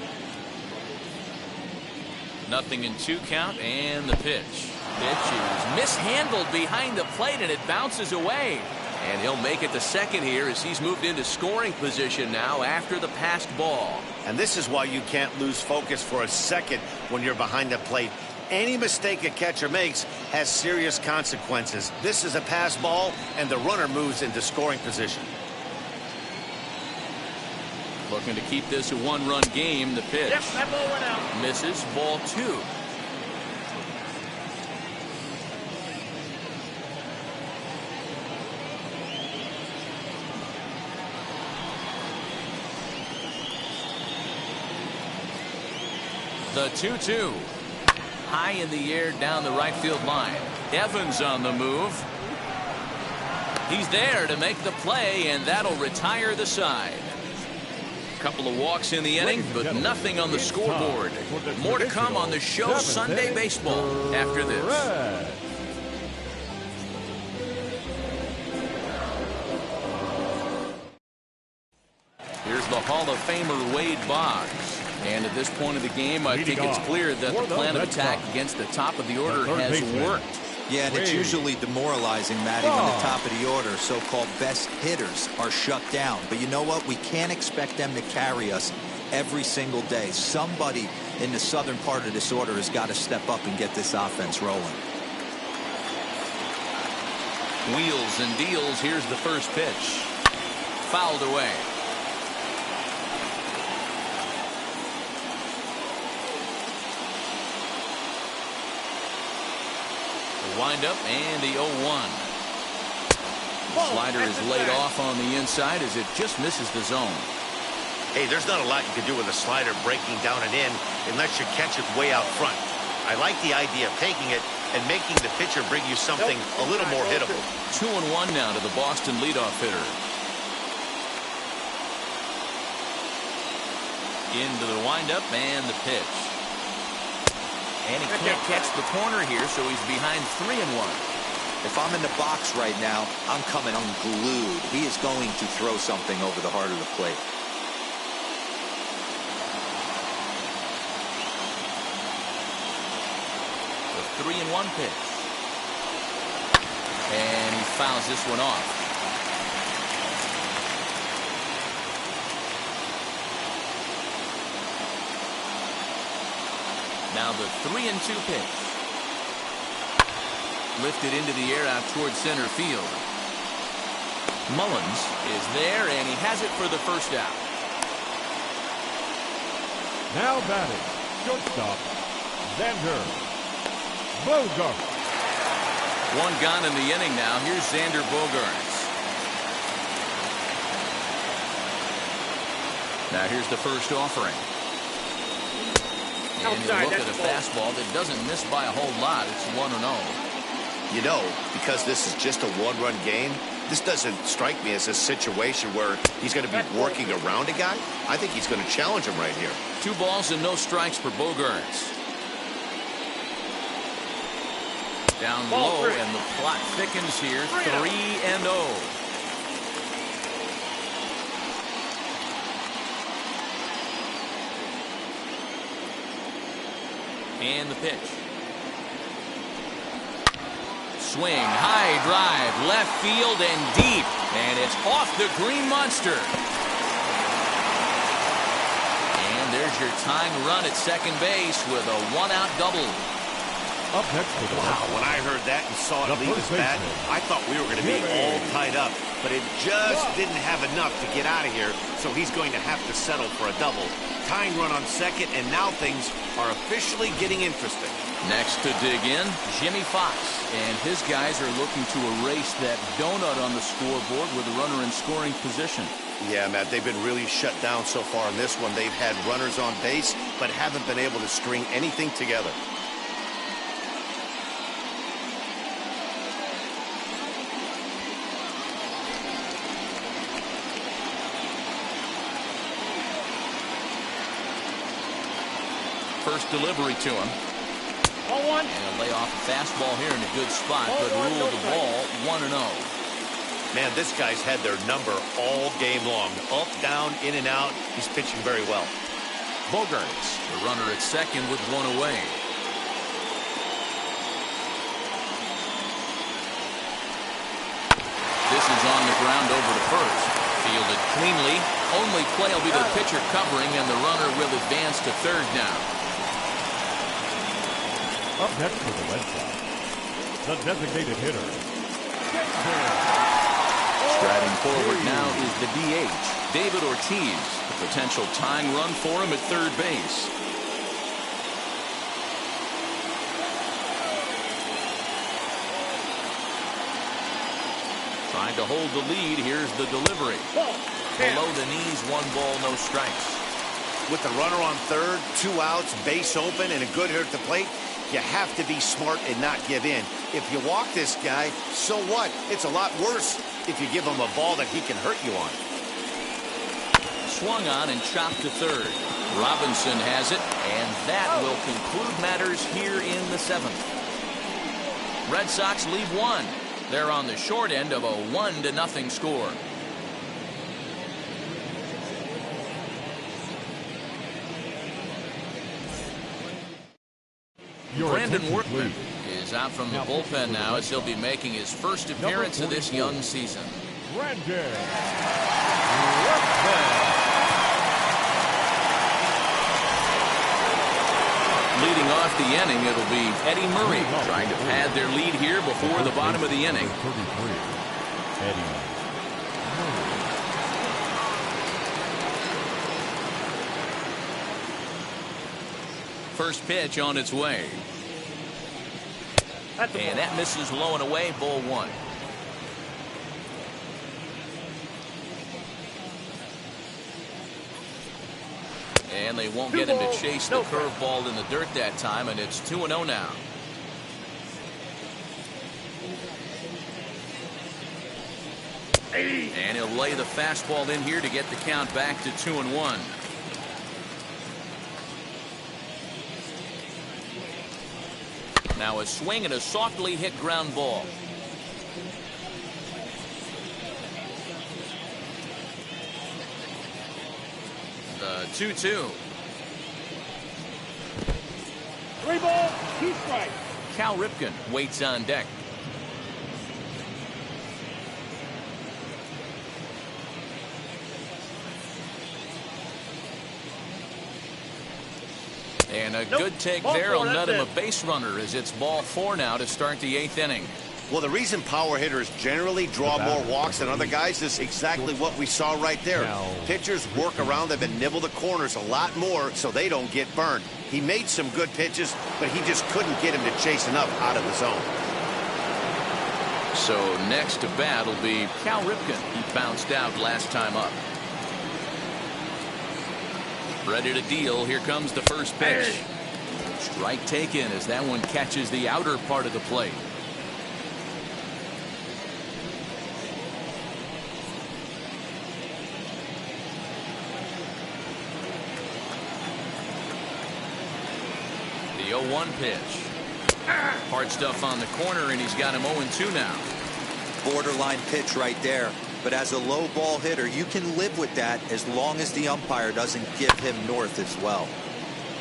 0-2 count, and the pitch. Pitch is mishandled behind the plate, and it bounces away. And he'll make it to second here as he's moved into scoring position now after the passed ball. And this is why you can't lose focus for a second when you're behind the plate. Any mistake a catcher makes has serious consequences. This is a pass ball, and the runner moves into scoring position. Looking to keep this a 1-run game. The pitch. Yep, that ball went out. Misses, ball 2. The 2-2. High in the air down the right field line. Evans on the move. He's there to make the play, and that'll retire the side. Couple of walks in the inning, but nothing on the scoreboard. More to come on the show Sunday Baseball after this. Here's the Hall of Famer Wade Boggs. And at this point of the game, I think it's clear that the plan of attack against the top of the order has worked. Yeah, and it's usually demoralizing, Matty, when the top of the order, so-called best hitters, are shut down. But you know what? We can't expect them to carry us every single day. Somebody in the southern part of this order has got to step up and get this offense rolling. Wheels and deals. Here's the first pitch. Fouled away. Windup and the 0-1. Slider is laid off on the inside as it just misses the zone. Hey, there's not a lot you can do with a slider breaking down and in unless you catch it way out front. I like the idea of taking it and making the pitcher bring you something a little more hittable. 2-1 now to the Boston leadoff hitter. Into the windup and the pitch. And he can't catch the corner here, so he's behind 3-1. If I'm in the box right now, I'm coming unglued. He is going to throw something over the heart of the plate. The 3-1 pitch. And he fouls this one off. Now the 3-2 pitch. Lifted into the air out towards center field. Mullins is there, and he has it for the first out. Now batting, shortstop, Xander Bogarts. One gone in the inning now. Here's Xander Bogarts. Now here's the first offering. And you look at a fastball that doesn't miss by a whole lot. It's 1-0. You know, because this is just a one-run game, this doesn't strike me as a situation where he's going to be working around a guy. I think he's going to challenge him right here. 2 balls and no strikes for Bogarts. Down low, and the plot thickens here. 3-0. And the pitch. Swing, high drive, left field and deep, and it's off the Green Monster. And there's your tying run at second base with a 1-out double. Up next to the Wow, when I heard that and saw it leave his bat, I thought we were going to be all tied up, but it just didn't have enough to get out of here, so he's going to have to settle for a double. Tying run on second, and now things are officially getting interesting. Next to dig in, Jimmy Fox, and his guys are looking to erase that donut on the scoreboard with a runner in scoring position. Yeah, Matt, they've been really shut down so far in this one. They've had runners on base, but haven't been able to string anything together. First delivery to him. 0-1. And lay off a fastball here in a good spot, but rule the ball 1-0. Man, this guy's had their number all game long. Up, down, in and out. He's pitching very well. Bogarts, the runner at second with 1 away. This is on the ground over to first. Fielded cleanly. Only play will be the pitcher covering, and the runner will advance to third now. Up next for the Red Sox, the designated hitter, Striding forward now is the DH, David Ortiz. A potential tying run for him at third base. Trying to hold the lead. Here's the delivery. Below the knees, 1 ball, no strikes. With the runner on third, 2 outs, base open, and a good hitter at the plate, you have to be smart and not give in. If you walk this guy, so what? It's a lot worse if you give him a ball that he can hurt you on. Swung on and chopped to third. Robinson has it, and that will conclude matters here in the 7th. Red Sox lead 1. They're on the short end of a 1-0 score. Brandon Workman is out from the bullpen now, as he'll be making his first appearance of this young season. Granger. Leading off the inning, it'll be Eddie Murray trying to pad their lead here before the bottom of the inning. 33, Eddie. First pitch on its way. And that misses low and away, ball 1. And they won't get him to chase the curveball in the dirt that time, and it's 2-0 now. And he'll lay the fastball in here to get the count back to 2-1. Now a swing and a softly hit ground ball. The 2-2. 3 balls, 2 strikes. Cal Ripken waits on deck. And a good take there will net him a base runner as it's ball 4 now to start the 8th inning. Well, the reason power hitters generally draw more walks than other guys is exactly what we saw right there. Pitchers work around them and nibble the corners a lot more so they don't get burned. He made some good pitches, but he just couldn't get him to chase enough out of the zone. So next to bat will be Cal Ripken. He bounced out last time up. Ready to deal. Here comes the first pitch. Strike taken as that one catches the outer part of the plate. The 0-1 pitch. Hard stuff on the corner, and he's got him 0-2 now. Borderline pitch right there. But as a low ball hitter, you can live with that as long as the umpire doesn't give him north as well.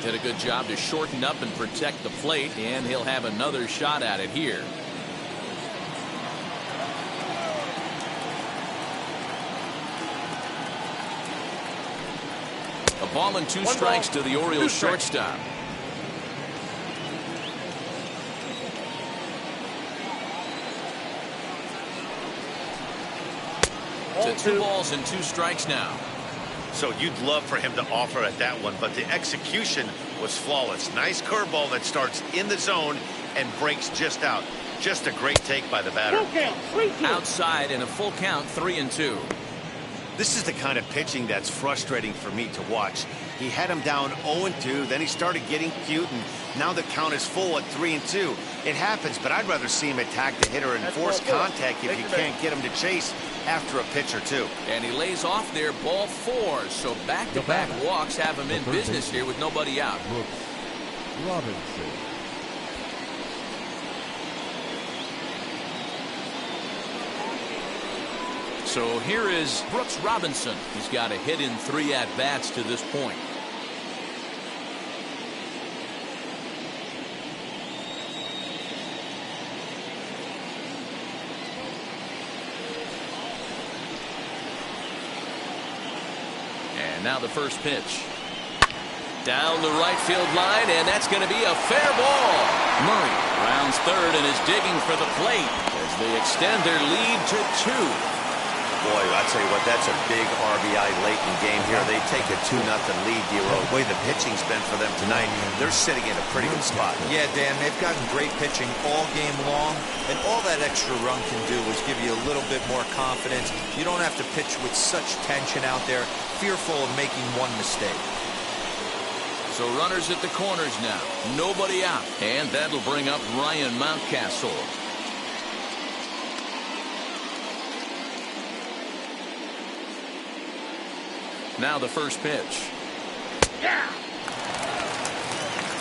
Did a good job to shorten up and protect the plate, and he'll have another shot at it here. A ball and 2 strikes to the Orioles shortstop. To 2 balls and 2 strikes now. So you'd love for him to offer at that one, but the execution was flawless. Nice curveball that starts in the zone and breaks just out. Just a great take by the batter. Outside in a full count, 3-2. This is the kind of pitching that's frustrating for me to watch. He had him down 0-2, then he started getting cute, and now the count is full at 3-2. It happens, but I'd rather see him attack the hitter and force contact if you can't get him to chase after a pitch or 2. And he lays off there, ball 4. So back-to-back walks have him in business here with nobody out. Robinson. So here is Brooks Robinson. He's got a hit in 3 at-bats to this point. And now the first pitch. Down the right field line, and that's going to be a fair ball. Murray rounds third and is digging for the plate as they extend their lead to 2. Boy, I tell you what, that's a big RBI late in the game here. They take a 2-0 lead, Dero. The way the pitching's been for them tonight, they're sitting in a pretty good spot. Yeah, Dan, they've gotten great pitching all game long, and all that extra run can do is give you a little bit more confidence. You don't have to pitch with such tension out there, fearful of making one mistake. So runners at the corners now. Nobody out. And that'll bring up Ryan Mountcastle. Now the first pitch.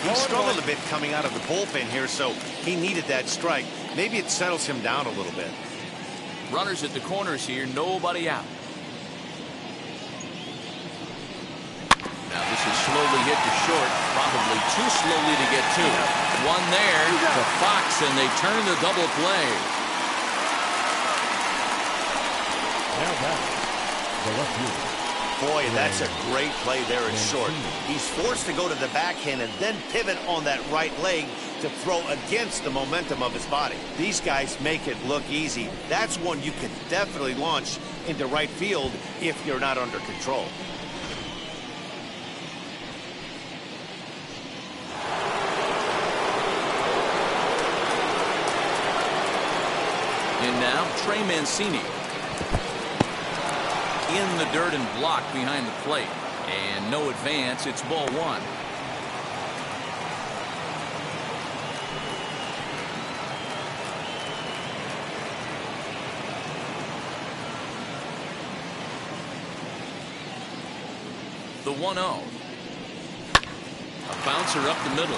He struggled a bit coming out of the bullpen here, so he needed that strike. Maybe it settles him down a little bit. Runners at the corners here, nobody out. Now this is slowly hit to short, probably too slowly to get to. One there to Fox, and they turn the double play. Now back, the left fielder. Boy, that's a great play there at short. He's forced to go to the backhand and then pivot on that right leg to throw against the momentum of his body. These guys make it look easy. That's one you can definitely launch into right field if you're not under control. And now Trey Mancini. In the dirt and blocked behind the plate, and no advance. It's ball 1. The 1-0. A bouncer up the middle,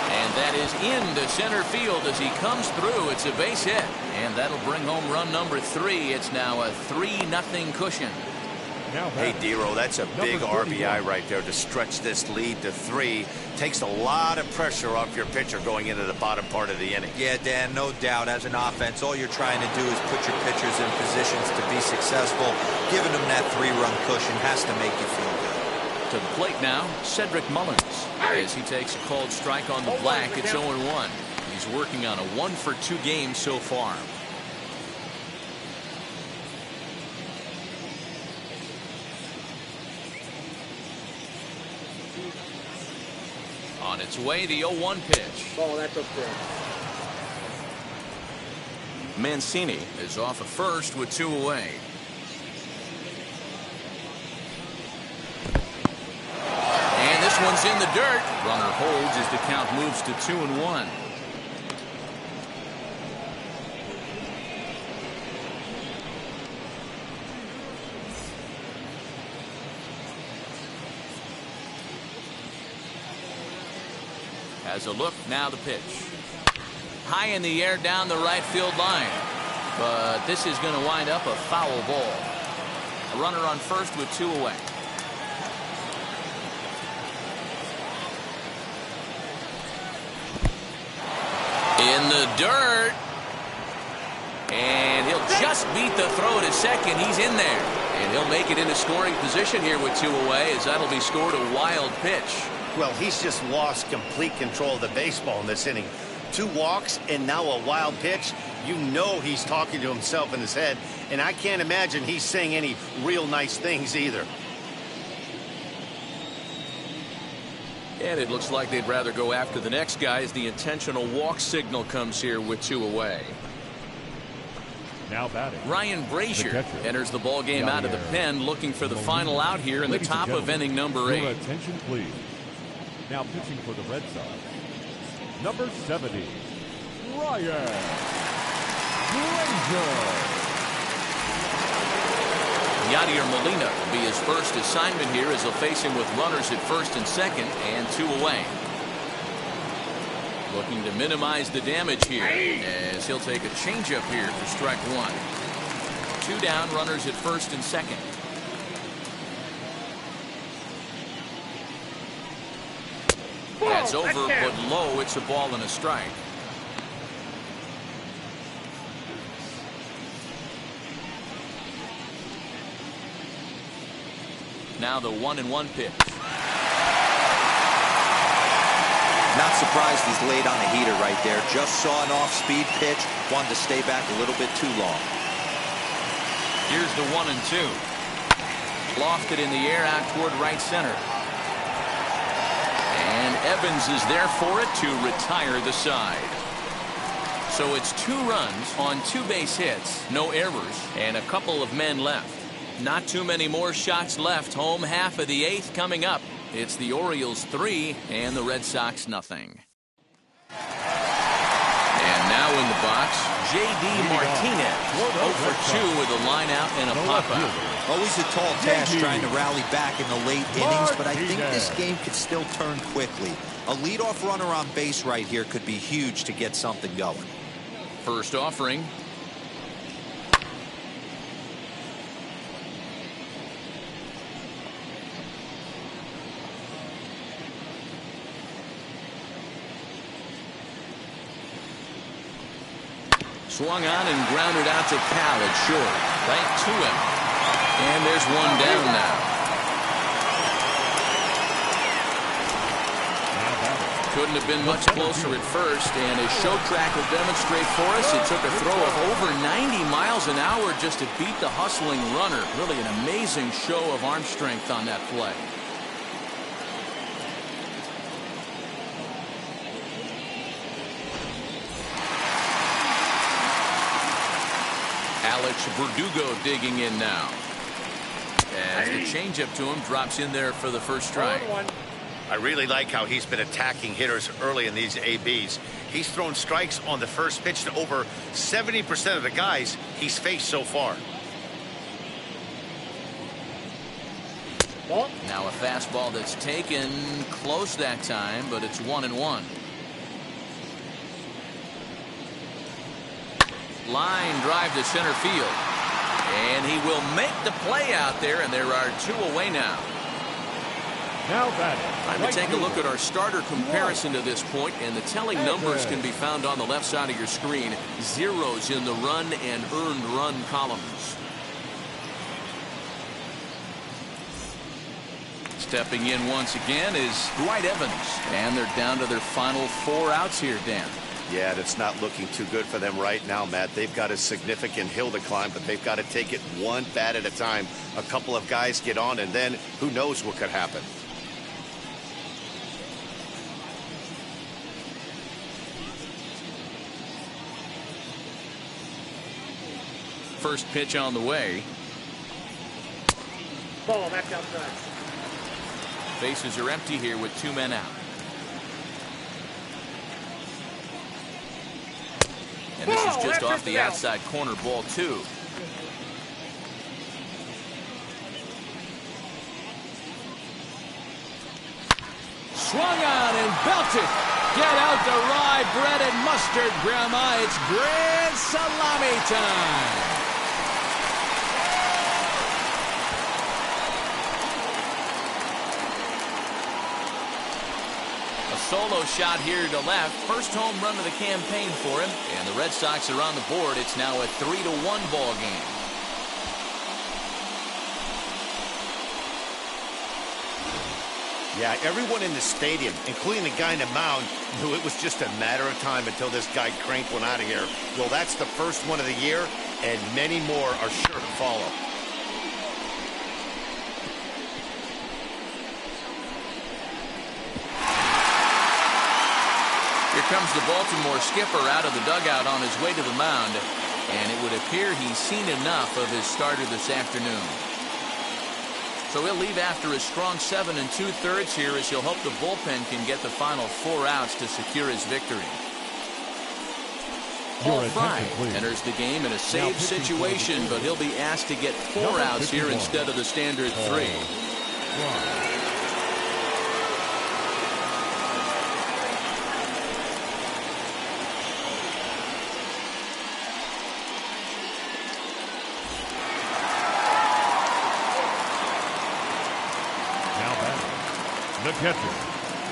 and that is into center field as he comes through. It's a base hit, and that'll bring home run number 3. It's now a 3-0 cushion. Hey, Dero, that's a big RBI right there to stretch this lead to 3. Takes a lot of pressure off your pitcher going into the bottom part of the inning. Yeah, Dan, no doubt. As an offense, all you're trying to do is put your pitchers in positions to be successful. Giving them that 3-run cushion has to make you feel good. To the plate now, Cedric Mullins. As he takes a called strike on the black, it's 0-1. He's working on a 1-for-2 game so far. On its way, the 0-1 pitch. Oh, that's up there. Mancini is off at first with 2 away. And this one's in the dirt. Runner holds as the count moves to 2-1. Has a look, now the pitch. High in the air down the right field line. But this is going to wind up a foul ball. A runner on first with 2 away. In the dirt. And he'll just beat the throw to second. He's in there. And he'll make it into scoring position here with 2 away, as that'll be scored a wild pitch. Well, he's just lost complete control of the baseball in this inning. 2 walks and now a wild pitch. You know he's talking to himself in his head, and I can't imagine he's saying any real nice things either. And it looks like they'd rather go after the next guy as the intentional walk signal comes here with 2 away. Now batting, Ryan Brazier enters the ball game out of the pen, looking for the final out here in the top of inning number 8. Your attention, please. Now pitching for the Red Sox, number 70, Granger. Yadier Molina will be his first assignment here, as he'll face him with runners at first and second and 2 away. Looking to minimize the damage here, as he'll take a changeup here for strike 1. 2 down, runners at first and second. That's over, but low. It's a ball and a strike. Now the 1-1 pitch. Not surprised he's laid on a heater right there. Just saw an off-speed pitch. Wanted to stay back a little bit too long. Here's the 1-2. Lofted in the air out toward right center. And Evans is there for it to retire the side. So it's 2 runs on 2 base hits, no errors, and a couple of men left. Not too many more shots left. Home half of the 8th coming up. It's the Orioles 3 and the Red Sox nothing. And now in the box, J.D. Martinez, 0 for 2 with a line out and a pop-out. Always a tall task trying to rally back in the late innings, but I think this game could still turn quickly. A leadoff runner on base right here could be huge to get something going. First offering. Swung on and grounded out to Khaled, short. Right to him. And there's 1 down now. Couldn't have been much closer at first, and as show track will demonstrate for us, it took a throw of over 90 miles an hour just to beat the hustling runner. Really an amazing show of arm strength on that play. Alex Verdugo digging in now. As the changeup to him drops in there for the first strike. I really like how he's been attacking hitters early in these ABs. He's thrown strikes on the first pitch to over 70% of the guys he's faced so far. Now a fastball that's taken close that time, but it's 1-1. Line drive to center field. And he will make the play out there, and there are 2 away now. Now batting. Time to take a look at our starter comparison to this point, and the telling numbers can be found on the left side of your screen. Zeros in the run and earned run columns. Stepping in once again is Dwight Evans. And they're down to their final 4 outs here, Dan. Yeah, that's not looking too good for them right now, Matt. They've got a significant hill to climb, but they've got to take it one bat at a time. A couple of guys get on, and then who knows what could happen. First pitch on the way. Ball back outside. Bases are empty here with 2 men out. And this is just off the outside corner, ball 2. Swung on and belted. Get out the rye bread and mustard, Grandma. It's grand salami time. A solo shot here to left. First home run of the campaign for him. And the Red Sox are on the board. It's now a 3-1 ball game. Yeah, everyone in the stadium, including the guy in the mound, knew it was just a matter of time until this guy cranked one out of here. Well, that's the first one of the year, and many more are sure to follow. Here comes the Baltimore skipper out of the dugout on his way to the mound, and it would appear he's seen enough of his starter this afternoon. So he'll leave after a strong 7 2/3 here, as he'll hope the bullpen can get the final 4 outs to secure his victory. Paul Fry enters the game in a save situation, but he'll be asked to get 4 outs here instead of the standard 3. The catcher.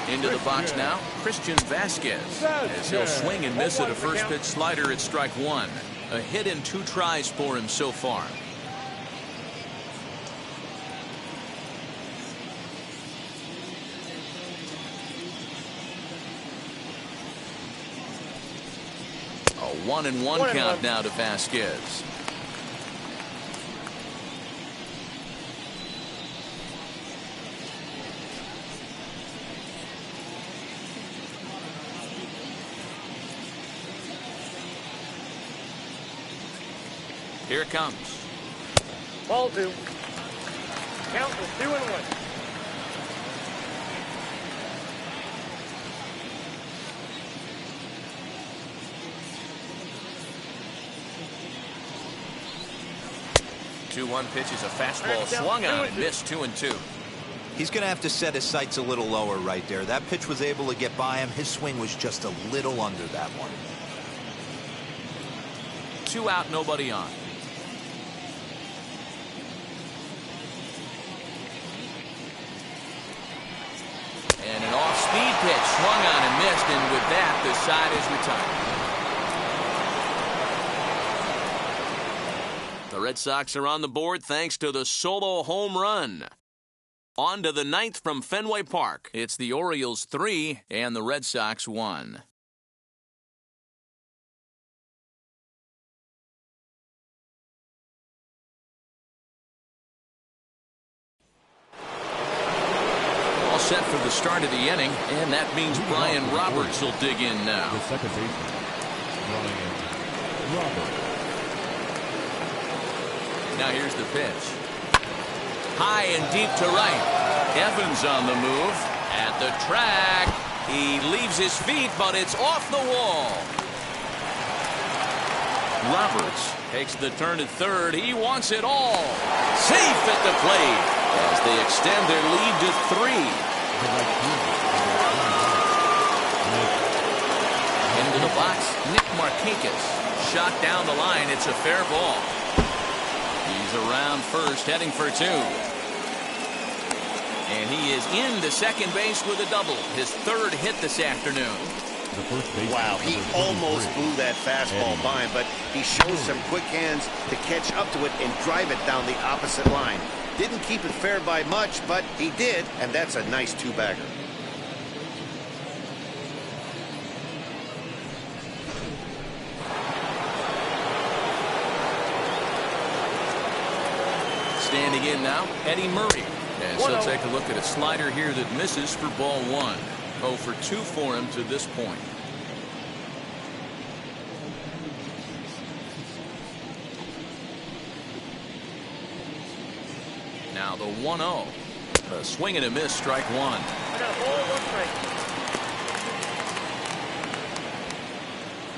Into the box now, Christian Vasquez, as he'll swing and miss at a first pitch slider at strike 1. A hit in 2 tries for him so far. A 1-1 count now to Vasquez. Here it comes. Ball 2. Count is 2-1. Two-one pitch is a fastball swung on and missed 2-2. He's going to have to set his sights a little lower right there. That pitch was able to get by him. His swing was just a little under that one. 2 out, nobody on. And an off-speed pitch swung on and missed, and with that, the side is retired. The Red Sox are on the board thanks to the solo home run. On to the 9th from Fenway Park. It's the Orioles 3 and the Red Sox 1. Set for the start of the inning, and that means Brian Roberts will dig in now. The second baseman, Brian Roberts. Now here's the pitch. High and deep to right. Evans on the move. At the track. He leaves his feet, but it's off the wall. Roberts takes the turn at third. He wants it all. Safe at the plate as they extend their lead to 3. Into the box, Nick Markakis. Shot down the line. It's a fair ball. He's around first, heading for 2. And he is into second base with a double. His 3rd hit this afternoon. Wow, he almost blew that fastball by him, but he shows some quick hands to catch up to it and drive it down the opposite line. Didn't keep it fair by much, but he did, and that's a nice two-bagger. Standing in now, Eddie Murray. And so take a look at a slider here that misses for ball one. 0 for 2 for him to this point. Now the 1-0. A swing and a miss, strike one. I got a ball, 1 strike.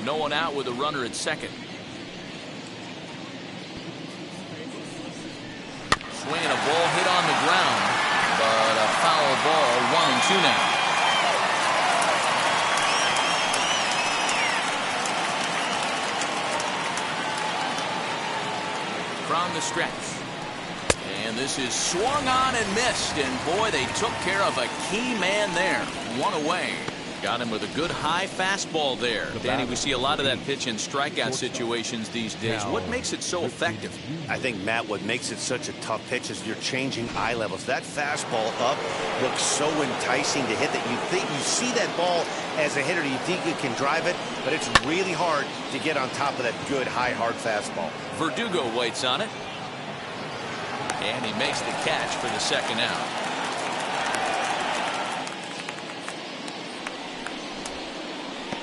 No one out with a runner at second. Swing and a ball hit on the ground, but a foul ball, 1-2 now. From the stretch. And this is swung on and missed, and boy, they took care of a key man there. One away. Got him with a good high fastball there. Danny, we see a lot of that pitch in strikeout situations these days. What makes it so effective? I think, Matt, what makes it such a tough pitch is you're changing eye levels. That fastball up looks so enticing to hit that you think you see that ball as a hitter. You think you can drive it, but it's really hard to get on top of that good, high, hard fastball. Verdugo waits on it. And he makes the catch for the second out.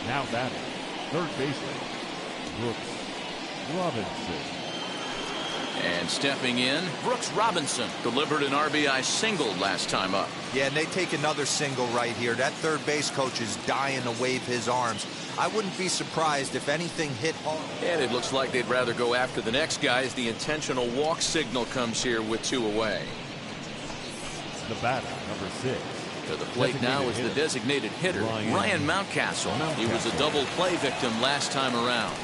Now batting, third baseman, Brooks Robinson. And stepping in, Brooks Robinson delivered an RBI single last time up. Yeah, and they take another single right here. That third base coach is dying to wave his arms. I wouldn't be surprised if anything hit hard. And it looks like they'd rather go after the next guy as the intentional walk signal comes here with 2 away. The batter, number 6. To the plate now is the designated hitter, Ryan Mountcastle. He was a double play victim last time around.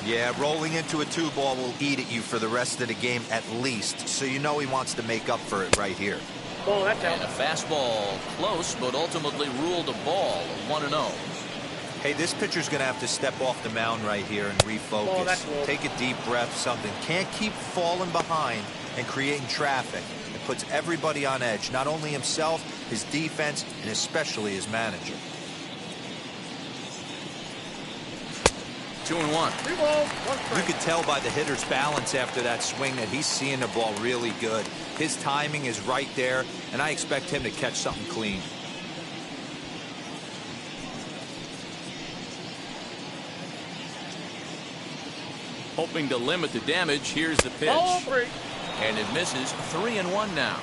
Yeah, rolling into a 2-ball will eat at you for the rest of the game at least, so you know he wants to make up for it right here. Ball, that's out. And a fastball close, but ultimately ruled a ball, 1-0. Hey, this pitcher's going to have to step off the mound right here and refocus. Take a deep breath, something. Can't keep falling behind and creating traffic. It puts everybody on edge, not only himself, his defense, and especially his manager. 2-1. 3 balls, 1 strike. You could tell by the hitter's balance after that swing that he's seeing the ball really good. His timing is right there, and I expect him to catch something clean. Hoping to limit the damage, here's the pitch. Ball 3. And it misses. 3-1 now.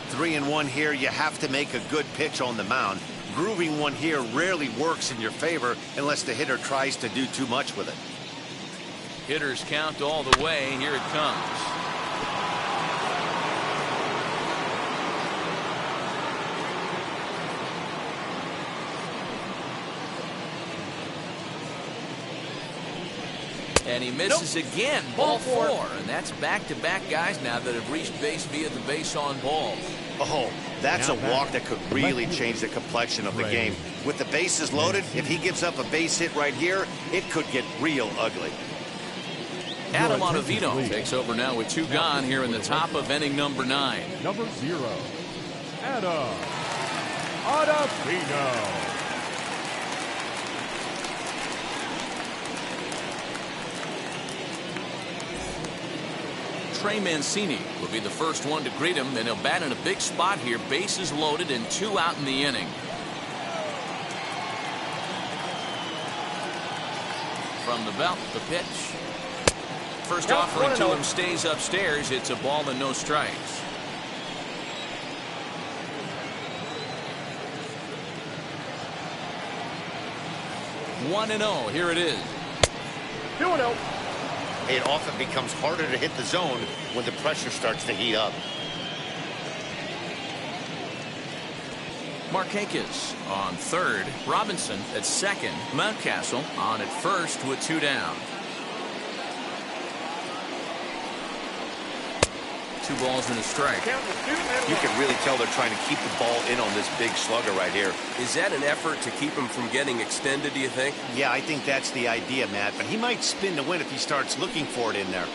3-1 here. You have to make a good pitch on the mound. Grooving one here rarely works in your favor unless the hitter tries to do too much with it. Hitters count all the way. Here it comes. And he misses again. Ball 4. And that's back-to-back guys now that have reached base via the base on balls. Oh, that's a walk that could really change the complexion of the game. With the bases loaded, if he gives up a base hit right here, it could get real ugly. Adam Ottavino takes over now with 2 gone here in the top of inning number 9. Number 0, Adam Ottavino. Trey Mancini will be the first one to greet him, and he'll bat in a big spot here. Bases loaded and 2 out in the inning. From the belt, the pitch. First offering to him stays upstairs. It's a ball and no strikes. One and 0. Here it is. 2-0. It often becomes harder to hit the zone when the pressure starts to heat up. Markakis on third. Robinson at second. Mountcastle on at first with 2 down. 2 balls and a strike. You can really tell they're trying to keep the ball in on this big slugger right here. Is that an effort to keep him from getting extended, do you think? Yeah, I think that's the idea, Matt. But he might spin to win if he starts looking for it in there.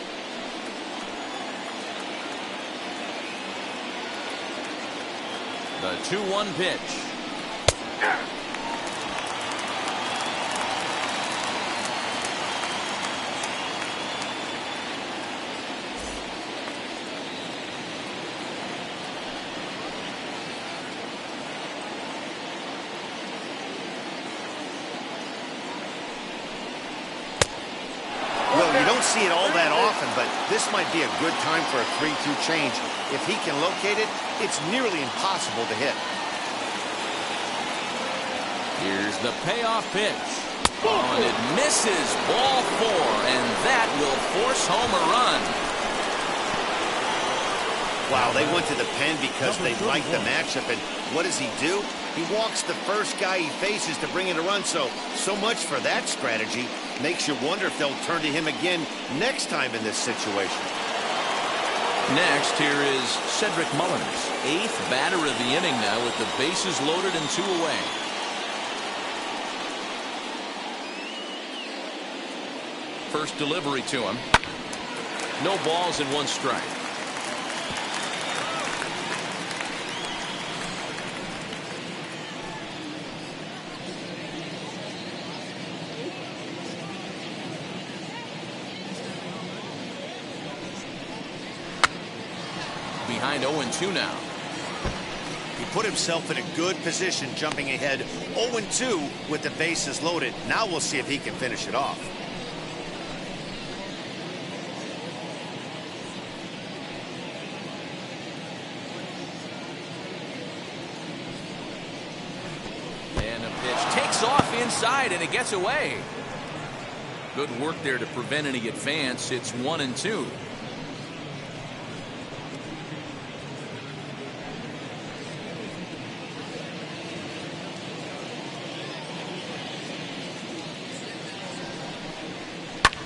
The 2-1 pitch. Well, you don't see it all that often, but this might be a good time for a 3-2 change. If he can locate it, it's nearly impossible to hit. Here's the payoff pitch. Oh, and it misses. Ball 4, and that will force home a run. Wow, they went to the pen because they like the matchup, and what does he do? He walks the first guy he faces to bring in a run, so much for that strategy. Makes you wonder if they'll turn to him again next time in this situation. Next, here is Cedric Mullins, 8th batter of the inning now with the bases loaded and 2 away. First delivery to him. No balls and 1 strike. Behind 0-2 now. He put himself in a good position jumping ahead 0-2 with the bases loaded. Now we'll see if he can finish it off. And a pitch takes off inside, and it gets away. Good work there to prevent any advance. It's 1-2.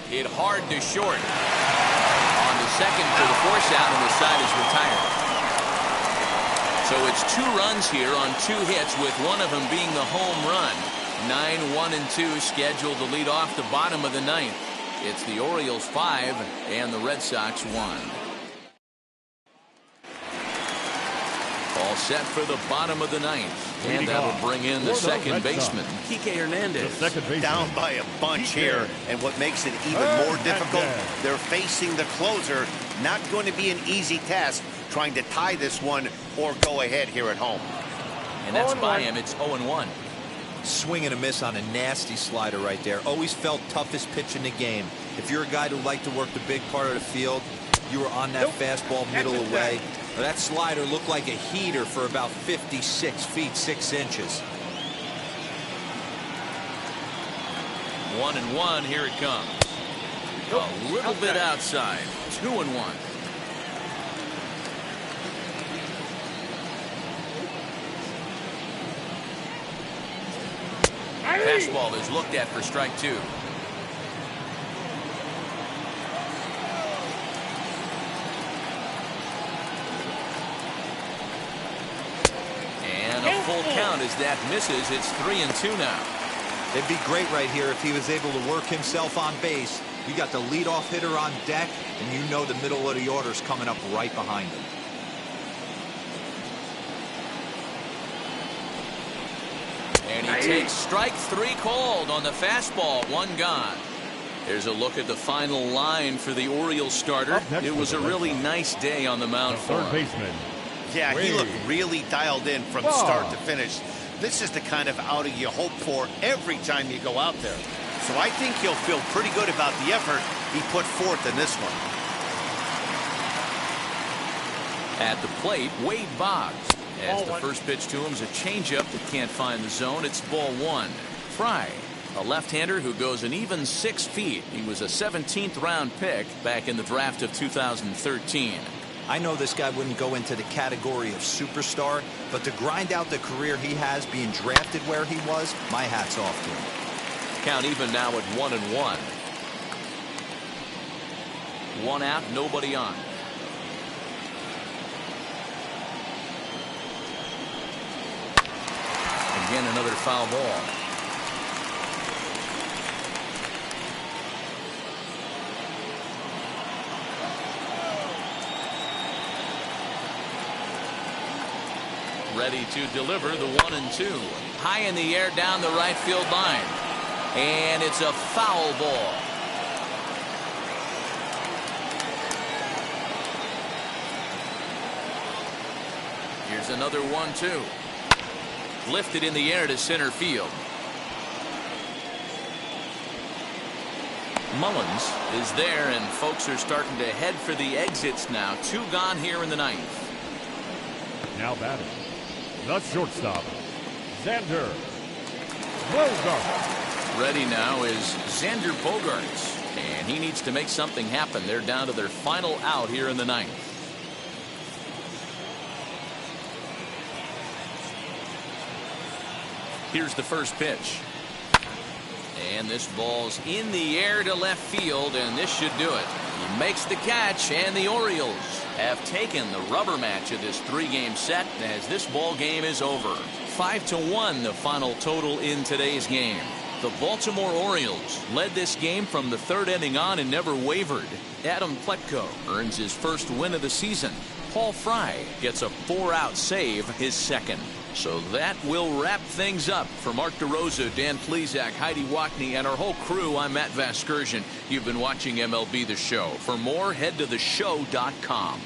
Hit hard to short. On to second for the force out, and the side is retired. So it's 2 runs here on 2 hits, with one of them being the home run. 9-1-2 scheduled to lead off the bottom of the 9th. It's the Orioles 5 and the Red Sox 1. All set for the bottom of the 9th. And that'll bring in the second baseman, Kike Hernandez. Down by a bunch here, and what makes it even more difficult, they're facing the closer. Not going to be an easy task trying to tie this one or go ahead here at home. And that's by him. It's 0-1. Swing and a miss on a nasty slider right there. Always felt toughest pitch in the game. If you're a guy who liked to work the big part of the field, you were on that fastball middle away. That slider looked like a heater for about 56 feet 6 inches. 1-1. Here it comes. A little bit outside. 2-1. Fastball is looked at for strike 2. And a full count as that misses. It's 3-2 now. It'd be great right here if he was able to work himself on base. You got the leadoff hitter on deck, and you know the middle of the order's coming up right behind him. And he takes strike 3 called on the fastball. 1 gone. Here's a look at the final line for the Orioles starter. It was a really nice day on the mound for him. Third baseman. Yeah, he looked really dialed in from start to finish. This is the kind of outing you hope for every time you go out there. So I think he'll feel pretty good about the effort he put forth in this one. At the plate, Wade Boggs. As the first pitch to him is a changeup that can't find the zone. It's ball 1. Fry, a left-hander who goes an even 6 feet. He was a 17th round pick back in the draft of 2013. I know this guy wouldn't go into the category of superstar, but to grind out the career he has being drafted where he was, my hat's off to him. Count even now at 1-1. 1 out, nobody on. Again, another foul ball. ready to deliver the 1-2. High in the air down the right field line. And it's a foul ball. Here's another 1-2. Lifted in the air to center field. Mullins is there, and folks are starting to head for the exits now. 2 gone here in the 9th. Now batting, the shortstop, Xander Bogaerts. Ready now is Xander Bogaerts, and he needs to make something happen. They're down to their final out here in the 9th. Here's the first pitch. And this ball's in the air to left field, and this should do it. He makes the catch, and the Orioles have taken the rubber match of this 3-game set as this ball game is over. 5-1 the final total in today's game. The Baltimore Orioles led this game from the 3rd inning on and never wavered. Adam Pletko earns his first win of the season. Paul Fry gets a 4-out save, his second. So that will wrap things up. For Mark DeRosa, Dan Plesac, Heidi Wackney, and our whole crew, I'm Matt Vasgersian. You've been watching MLB The Show. For more, head to theshow.com.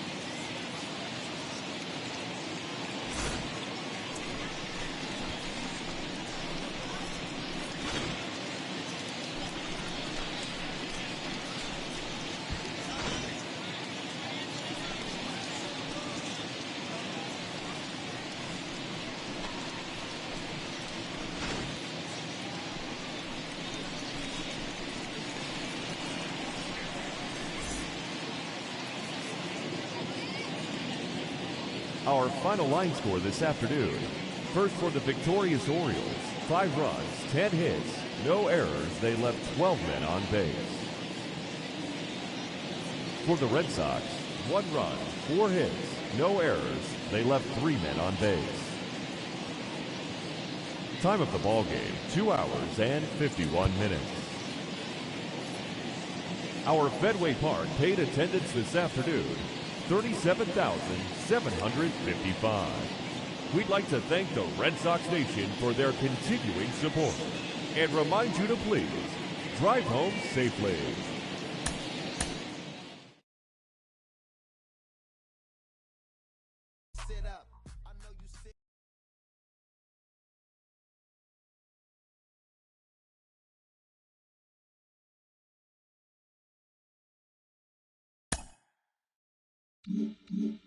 Our final line score this afternoon. First for the victorious Orioles, 5 runs, 10 hits, no errors. They left 12 men on base. For the Red Sox, 1 run, 4 hits, no errors. They left 3 men on base. Time of the ball game, 2 hours and 51 minutes. Our Fenway Park paid attendance this afternoon, 37,755. We'd like to thank the Red Sox Nation for their continuing support and remind you to please drive home safely. Mm-hmm.